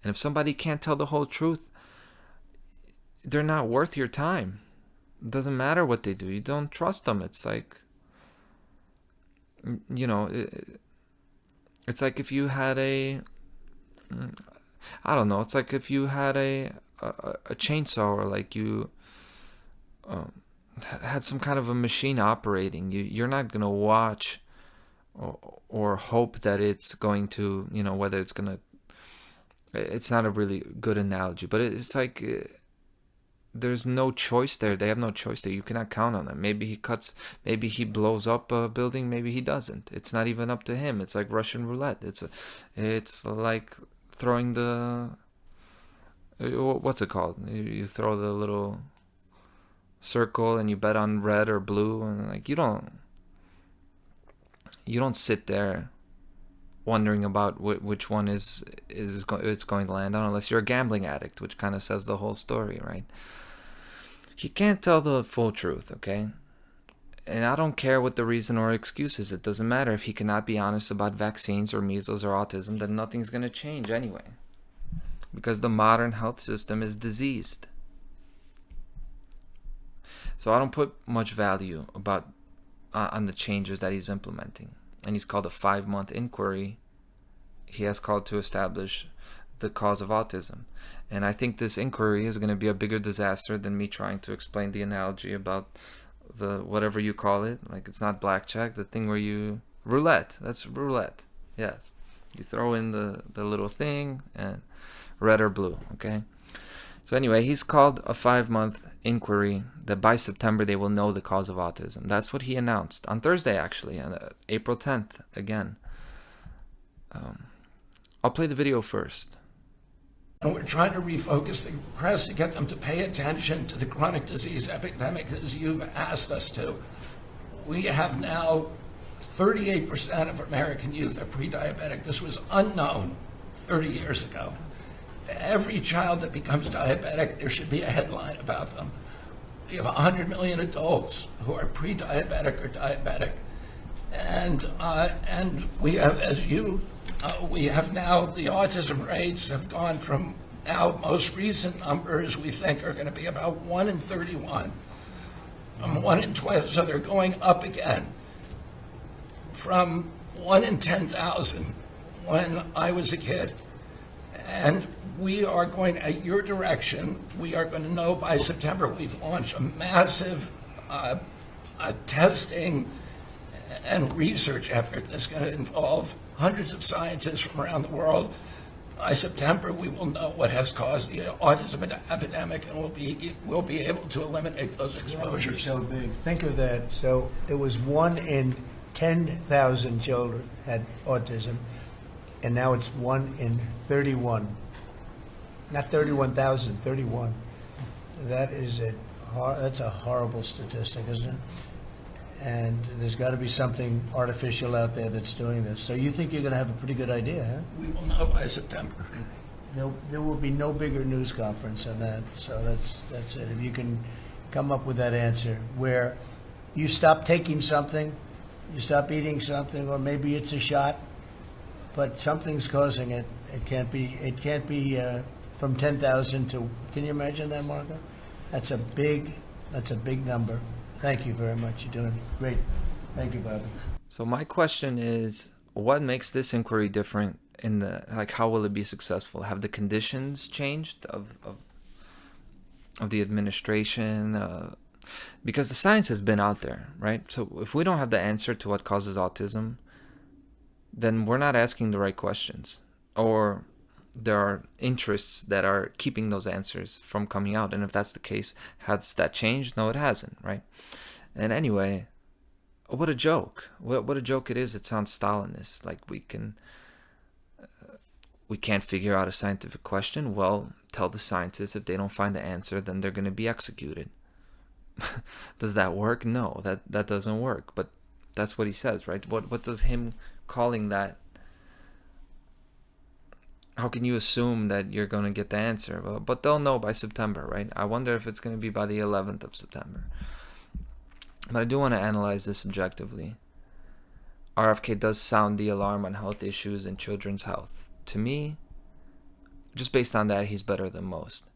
And if somebody can't tell the whole truth, they're not worth your time. It doesn't matter what they do. You don't trust them. It's like, it's like if you had it's like if you had a chainsaw, or like you had some kind of a machine operating. You're not going to watch or hope that it's going to, whether it's going to, it's not a really good analogy, but it's like there's no choice there. They have no choice there. You cannot count on them. Maybe he blows up a building, maybe he doesn't. It's not even up to him. It's like Russian roulette. It's like throwing the, what's it called? You throw the little circle and you bet on red or blue, and like you don't sit there wondering about which one it's going to land on, unless you're a gambling addict, which kind of says the whole story, right? He can't tell the full truth, okay? And I don't care what the reason or excuse is. It doesn't matter. If he cannot be honest about vaccines or measles or autism, then nothing's going to change anyway, because the modern health system is diseased. So I don't put much value on the changes that he's implementing. And he's called a 5-month inquiry. He has called to establish the cause of autism. And I think this inquiry is going to be a bigger disaster than me trying to explain the analogy about the whatever you call it. Like, it's not blackjack, the thing where you... Roulette. That's roulette. Yes. You throw in the little thing and red or blue, okay? So anyway, he's called a 5-month inquiry that by September they will know the cause of autism. That's what he announced on Thursday, actually, on April 10th, again. I'll play the video first. And we're trying to refocus the press to get them to pay attention to the chronic disease epidemic as you've asked us to. We have now 38% of American youth are pre-diabetic. This was unknown 30 years ago. Every child that becomes diabetic, there should be a headline about them. We have 100 million adults who are pre-diabetic or diabetic. And we have, we have now, the autism rates have gone from now, most recent numbers we think are going to be about 1 in 31, 1 in 12, so they're going up again. From 1 in 10,000 when I was a kid. And we are going, at your direction, we are going to know by September. We've launched a massive testing and research effort that's going to involve hundreds of scientists from around the world. By September, we will know what has caused the autism epidemic, and we'll be able to eliminate those exposures. So big. Think of that. So it was 1 in 10,000 children had autism, and now it's 1 in 31. Not 31,000, 31. That's a horrible statistic, isn't it? And there's got to be something artificial out there that's doing this. So you think you're going to have a pretty good idea, huh? We will know by September. There will be no bigger news conference than that. So that's it. If you can come up with that answer where you stop taking something, you stop eating something, or maybe it's a shot, but something's causing it. It can't be from 10,000 to. Can you imagine that, Marco? That's a big number. Thank you very much. You're doing great. Thank you, Bobby. So my question is, what makes this inquiry different in the, like, how will it be successful? Have the conditions changed of the administration? Because the science has been out there, right? So if we don't have the answer to what causes autism, then we're not asking the right questions, or there are interests that are keeping those answers from coming out. And if that's the case, has that changed? No, it hasn't, right? And anyway, what a joke. What a joke it is. It sounds Stalinist. Like we can't figure out a scientific question. Well, tell the scientists if they don't find the answer, then they're going to be executed. Does that work? No, that doesn't work. But that's what he says, right? What does him calling that? How can you assume that you're going to get the answer? Well, but they'll know by September, right? I wonder if it's going to be by the 11th of September. But I do want to analyze this objectively. RFK does sound the alarm on health issues and children's health. To me, just based on that, he's better than most.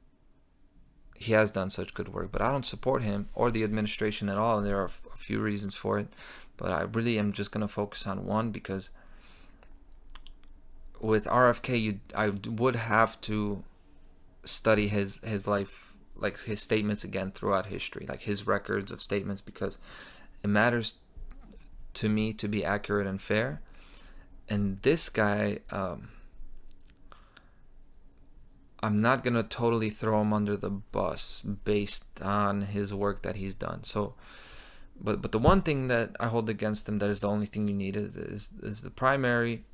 He has done such good work, but I don't support him or the administration at all. And there are a few reasons for it, but I really am just going to focus on one, because with RFK, I would have to study his life, like his statements again throughout history, like his records of statements, because it matters to me to be accurate and fair. And this guy, I'm not going to totally throw him under the bus based on his work that he's done. So, but the one thing that I hold against him, that is the only thing you need, is the primary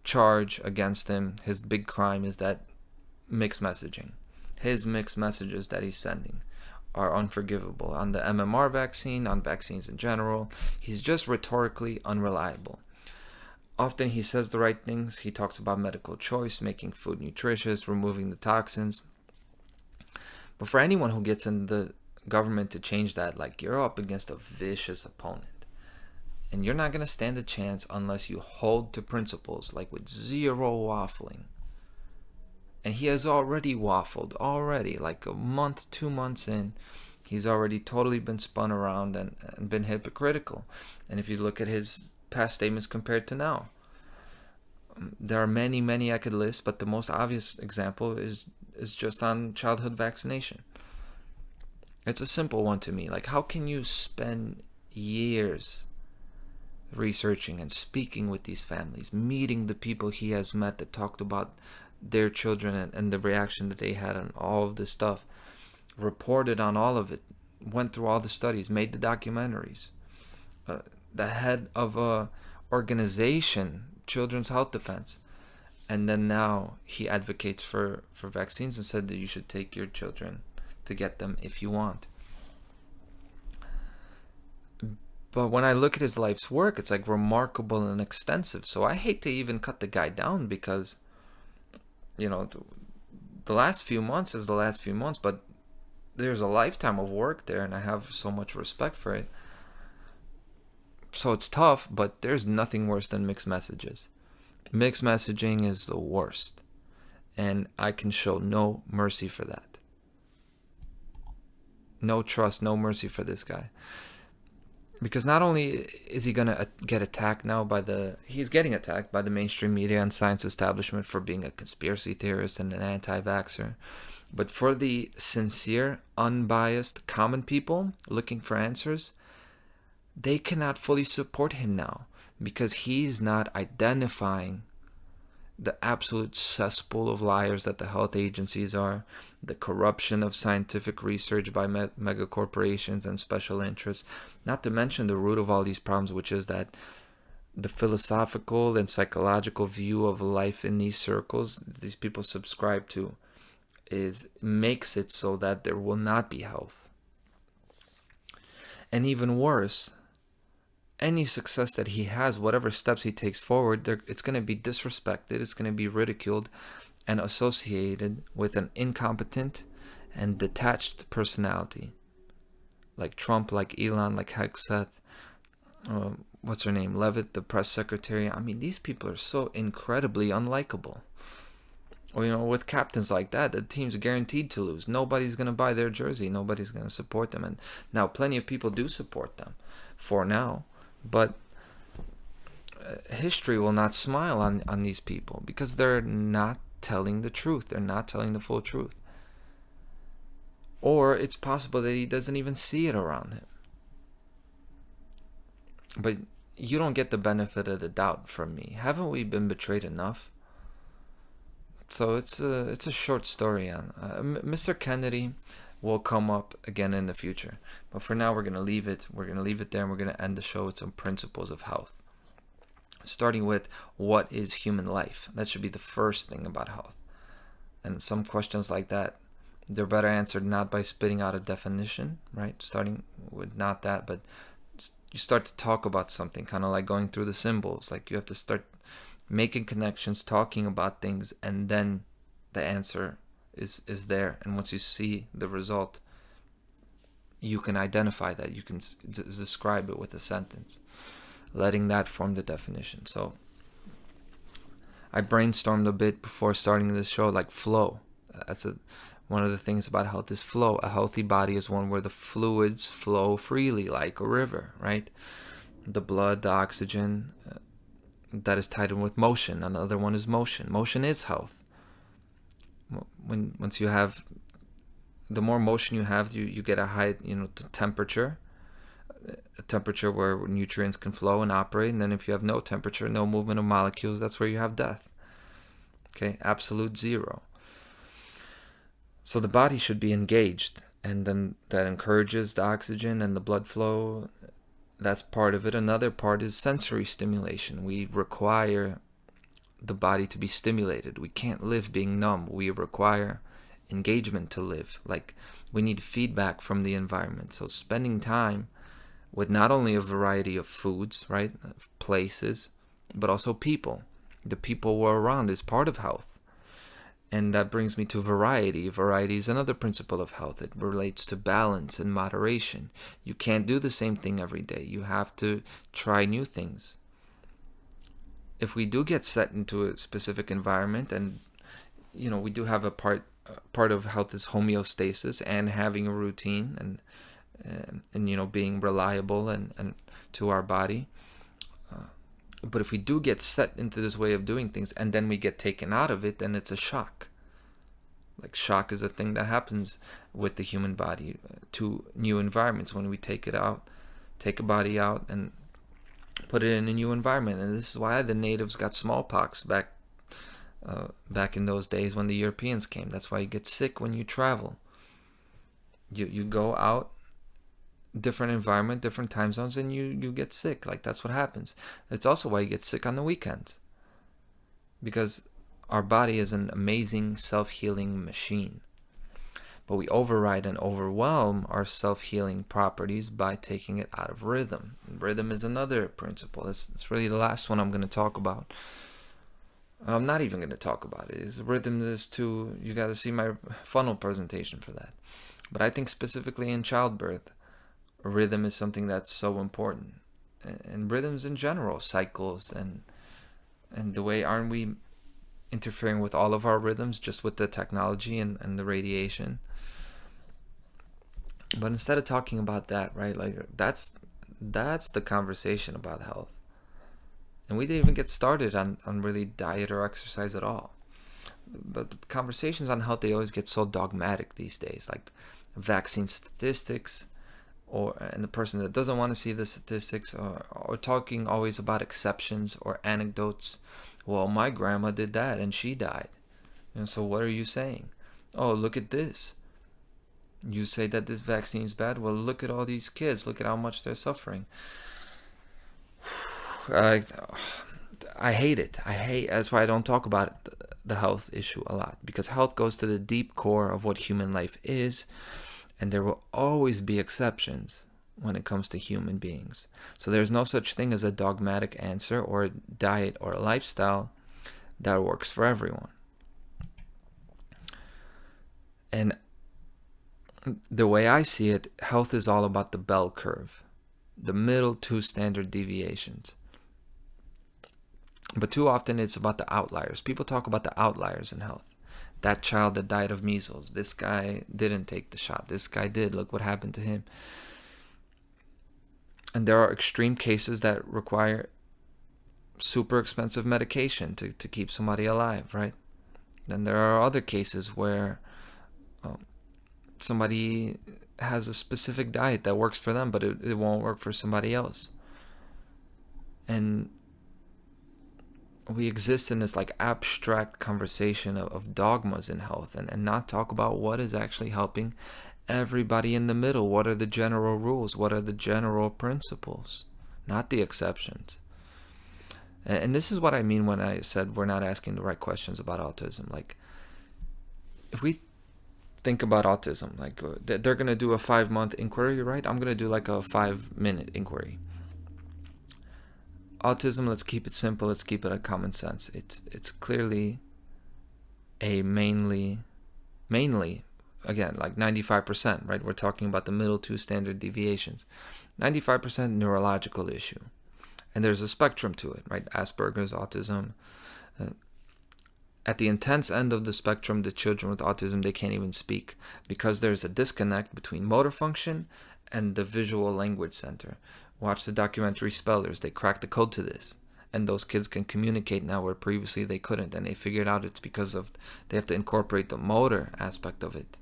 charge against him. His big crime is that mixed messaging. His mixed messages that he's sending are unforgivable on the MMR vaccine, on vaccines in general. He's just rhetorically unreliable. Often he says the right things. He talks about medical choice, making food nutritious, removing the toxins. But for anyone who gets in the government to change that, like, you're up against a vicious opponent. And you're not going to stand a chance unless you hold to principles, like with zero waffling. And he has already waffled, like a month, 2 months in. He's already totally been spun around and been hypocritical. And if you look at his past statements compared to now, there are many I could list, but the most obvious example is just on childhood vaccination. It's a simple one to me. Like, how can you spend years researching and speaking with these families, meeting the people he has met that talked about their children and the reaction that they had on all of this stuff, reported on all of it, went through all the studies, made the documentaries, the head of a organization, Children's Health Defense, and then now he advocates for vaccines and said that you should take your children to get them if you want. But when I look at his life's work, it's like remarkable and extensive. So I hate to even cut the guy down, because, you know, the last few months is the last few months, but there's a lifetime of work there, and I have so much respect for it. So it's tough, but there's nothing worse than mixed messages. Mixed messaging is the worst, and I can show no mercy for that. No trust, no mercy for this guy. Because not only is he going to get attacked now he's getting attacked by the mainstream media and science establishment for being a conspiracy theorist and an anti-vaxxer, but for the sincere, unbiased, common people looking for answers, they cannot fully support him now, because he's not identifying the absolute cesspool of liars that the health agencies are, the corruption of scientific research by mega corporations and special interests, not to mention the root of all these problems, which is that the philosophical and psychological view of life in these circles these people subscribe to makes it so that there will not be health. And even worse, any success that he has, whatever steps he takes forward, it's going to be disrespected, it's going to be ridiculed and associated with an incompetent and detached personality. Like Trump, like Elon, like Hegseth, what's her name, Levitt, the press secretary. I mean, these people are so incredibly unlikable. Or, with captains like that, the team's guaranteed to lose. Nobody's going to buy their jersey. Nobody's going to support them. And now plenty of people do support them for now. But history will not smile on these people because they're not telling the truth. They're not telling the full truth. Or it's possible that he doesn't even see it around him. But you don't get the benefit of the doubt from me. Haven't we been betrayed enough? So it's a short story on Mr. Kennedy will come up again in the future. But for now, we're going to leave it. We're going to leave it there, and we're going to end the show with some principles of health. Starting with, what is human life? That should be the first thing about health. And some questions like that, they're better answered not by spitting out a definition, right? Starting with not that, but you start to talk about something, kind of like going through the symbols. Like you have to start making connections, talking about things, and then the answer is there. And once you see the result, you can identify that. You can describe it with a sentence, letting that form the definition. So I brainstormed a bit before starting this show, like flow. One of the things about health is flow. A healthy body is one where the fluids flow freely like a river, right? The blood, the oxygen, that is tied in with motion. Another one is motion. Motion is health. Once you have, the more motion you have, you get a high, temperature, a temperature where nutrients can flow and operate. And then if you have no temperature, no movement of molecules, that's where you have death. Okay, absolute zero. So the body should be engaged, and then that encourages the oxygen and the blood flow. That's part of it. Another part is sensory stimulation. We require the body to be stimulated. We can't live being numb. We require engagement to live. Like, we need feedback from the environment. So spending time with not only a variety of foods, right, places, but also people. The people we're around is part of health. And that brings me to variety. Variety is another principle of health. It relates to balance and moderation. You can't do the same thing every day. You have to try new things. If we do get set into a specific environment, and we do have a part of health is homeostasis and having a routine and being reliable and to our body. But if we do get set into this way of doing things and then we get taken out of it, then it's a shock. Like, shock is a thing that happens with the human body to new environments when we take a body out and put it in a new environment. And this is why the natives got smallpox back in those days when the Europeans came. That's why you get sick when you travel. You go out, different environment, different time zones, and you get sick. Like, that's what happens. It's also why you get sick on the weekends, because our body is an amazing self-healing machine, but we override and overwhelm our self-healing properties by taking it out of rhythm. And rhythm is another principle. It's really the last one I'm going to talk about. I'm not even going to talk about it. Rhythm is too, you got to see my funnel presentation for that. But I think specifically in childbirth, rhythm is something that's so important. And rhythms in general, cycles, and the way, aren't we interfering with all of our rhythms just with the technology and the radiation? But instead of talking about that, right, like that's the conversation about health. And we didn't even get started on really diet or exercise at all. But the conversations on health, they always get so dogmatic these days, like vaccine statistics, and the person that doesn't want to see the statistics, or talking always about exceptions or anecdotes Well, my grandma did that and she died. And so what are you saying? Oh, look at this. You say that this vaccine is bad. Well, look at all these kids. Look at how much they're suffering. I hate it. That's why I don't talk about the health issue a lot, because health goes to the deep core of what human life is, and there will always be exceptions when it comes to human beings. So there's no such thing as a dogmatic answer or a diet or a lifestyle that works for everyone. And the way I see it, health is all about the bell curve, the middle two standard deviations. But too often it's about the outliers. People talk about the outliers in health. That child that died of measles. This guy didn't take the shot. This guy did. Look what happened to him. And there are extreme cases that require super expensive medication to keep somebody alive, right? Then there are other cases where somebody has a specific diet that works for them, but it won't work for somebody else. And we exist in this like abstract conversation of dogmas in health, and not talk about what is actually helping everybody in the middle. What are the general rules? What are the general principles? Not the exceptions. And this is what I mean when I said we're not asking the right questions about autism. Like, if we think about autism, like they're going to do a 5-month inquiry, right? I'm going to do like a 5-minute inquiry. Autism, let's keep it simple. Let's keep it a common sense. It's clearly a mainly, again, like 95%, right? We're talking about the middle two standard deviations. 95% neurological issue. And there's a spectrum to it, right? Asperger's, autism. At the intense end of the spectrum, the children with autism, they can't even speak because there's a disconnect between motor function and the visual language center. Watch the documentary Spellers. They cracked the code to this. And those kids can communicate now where previously they couldn't. And they figured out it's because of they have to incorporate the motor aspect of it.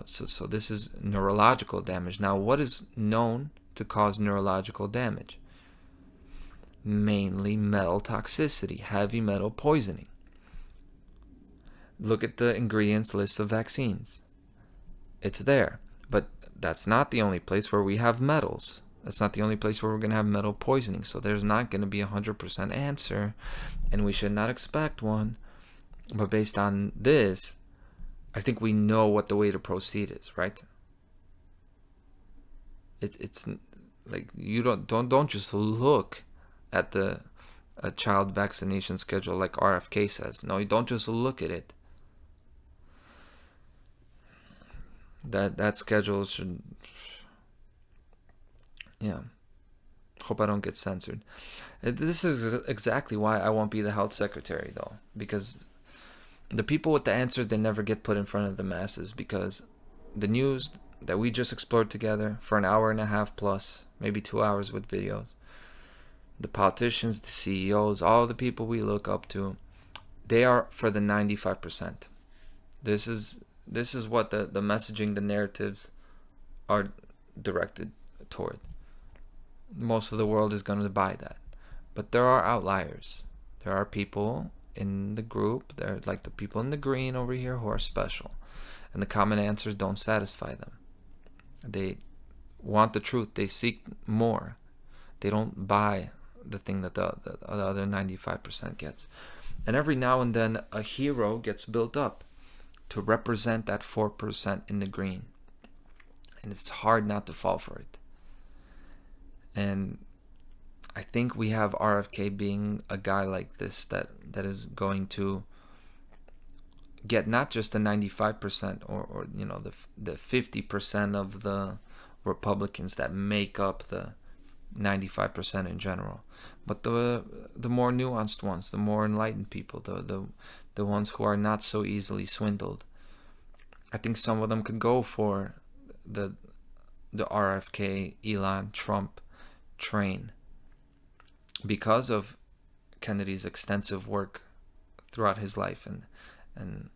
So this is neurological damage. Now, what is known to cause neurological damage? Mainly metal toxicity, heavy metal poisoning. Look at the ingredients list of vaccines. It's there. But that's not the only place where we have metals. That's not the only place where we're going to have metal poisoning. So there's not going to be 100% answer, and we should not expect one. But based on this, I think we know what the way to proceed is, right? It's like you don't just look at a child vaccination schedule like RFK says. No, you don't just look at it. That schedule should, yeah. Hope I don't get censored. This is exactly why I won't be the health secretary, though, because the people with the answers, they never get put in front of the masses, because the news that we just explored together for an hour and a half plus, maybe 2 hours with videos, the politicians, the CEOs, all the people we look up to, they are for the 95%. This is what the messaging, the narratives are directed toward. Most of the world is going to buy that. But there are outliers. There are people in the group, they're like the people in the green over here who are special. And the common answers don't satisfy them. They want the truth. They seek more. They don't buy the thing that the other 95% gets. And every now and then a hero gets built up to represent that 4% in the green. And it's hard not to fall for it. And I think we have RFK being a guy like this that is going to get not just the 95% or you know the 50% of the Republicans that make up the 95% in general, but the more nuanced ones, the more enlightened people, the ones who are not so easily swindled. I think some of them could go for the RFK, Elon, Trump train because of Kennedy's extensive work throughout his life, and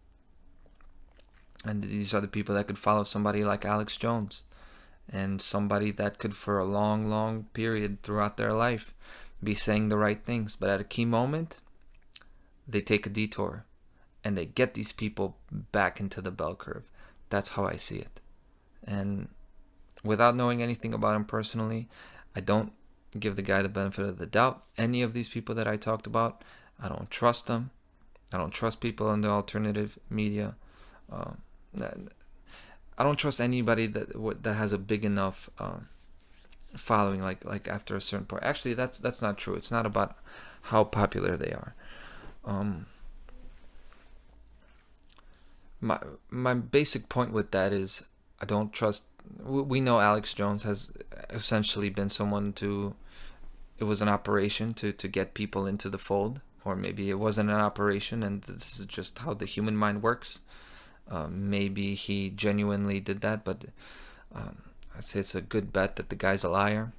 these are the people that could follow somebody like Alex Jones, and somebody that could for a long period throughout their life be saying the right things, but at a key moment they take a detour and they get these people back into the bell curve. That's how I see it. And without knowing anything about him personally, I don't give the guy the benefit of the doubt. Any of these people that I talked about, I don't trust them. I don't trust people in the alternative media. I don't trust anybody that has a big enough following, like after a certain point. Actually, that's not true. It's not about how popular they are. My basic point with that is I don't trust. We know Alex Jones has essentially been someone it was an operation to get people into the fold, or maybe it wasn't an operation and this is just how the human mind works. Maybe he genuinely did that, but I'd say it's a good bet that the guy's a liar.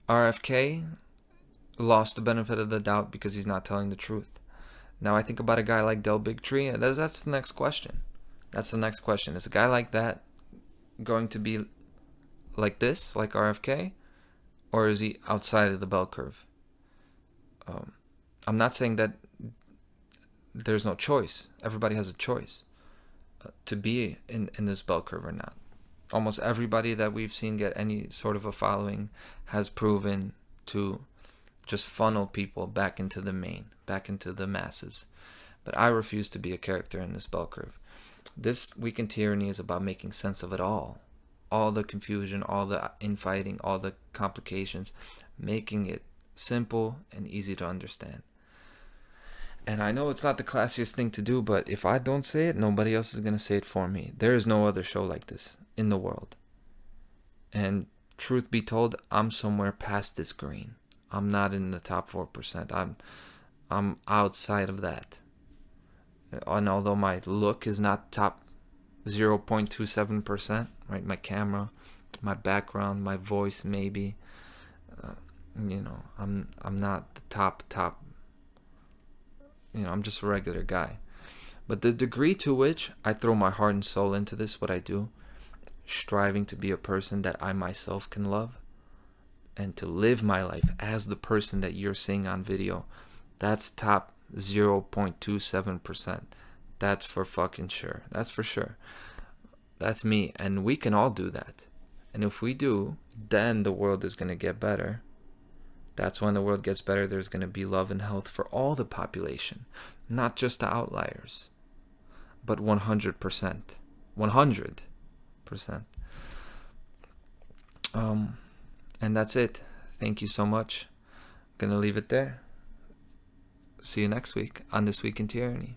RFK lost the benefit of the doubt because he's not telling the truth. Now I think about a guy like Del Bigtree. That's the next question. That's the next question. Is a guy like that going to be like this, like RFK, or is he outside of the bell curve? I'm not saying that there's no choice. Everybody has a choice to be in this bell curve or not. Almost everybody that we've seen get any sort of a following has proven to just funnel people back into the main, back into the masses. But I refuse to be a character in this bell curve. This Week in Tyranny is about making sense of it all the confusion, all the infighting, all the complications, making it simple and easy to understand. And I know it's not the classiest thing to do, but if I don't say it, nobody else is going to say it for me. There is no other show like this in the world. And truth be told, I'm somewhere past this green. I'm not in the top 4%. I'm outside of that. And although my look is not top 0.27%, right? My camera, my background, my voice, maybe. I'm not the top. I'm just a regular guy. But the degree to which I throw my heart and soul into this, what I do, striving to be a person that I myself can love, and to live my life as the person that you're seeing on video, that's top 0.27%. That's for fucking sure. That's for sure. That's me. And we can all do that. And if we do, then the world is going to get better. That's when the world gets better. There's going to be love and health for all the population, not just the outliers, but 100%. 100%. And that's it. Thank you so much. I'm going to leave it there. See you next week on This Week in Tyranny.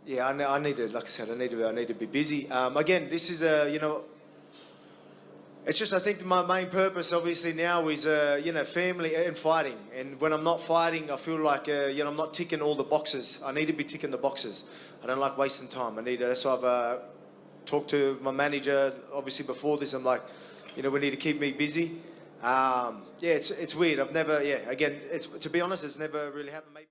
Yeah, I need to, like I said, I need to be busy. Again, this is it's just, I think my main purpose obviously now is, family and fighting. And when I'm not fighting, I feel like, I'm not ticking all the boxes. I need to be ticking the boxes. I don't like wasting time. That's why I've talked to my manager, obviously before this. I'm like, we need to keep me busy. It's weird. I've never, again, to be honest, it's never really happened. Maybe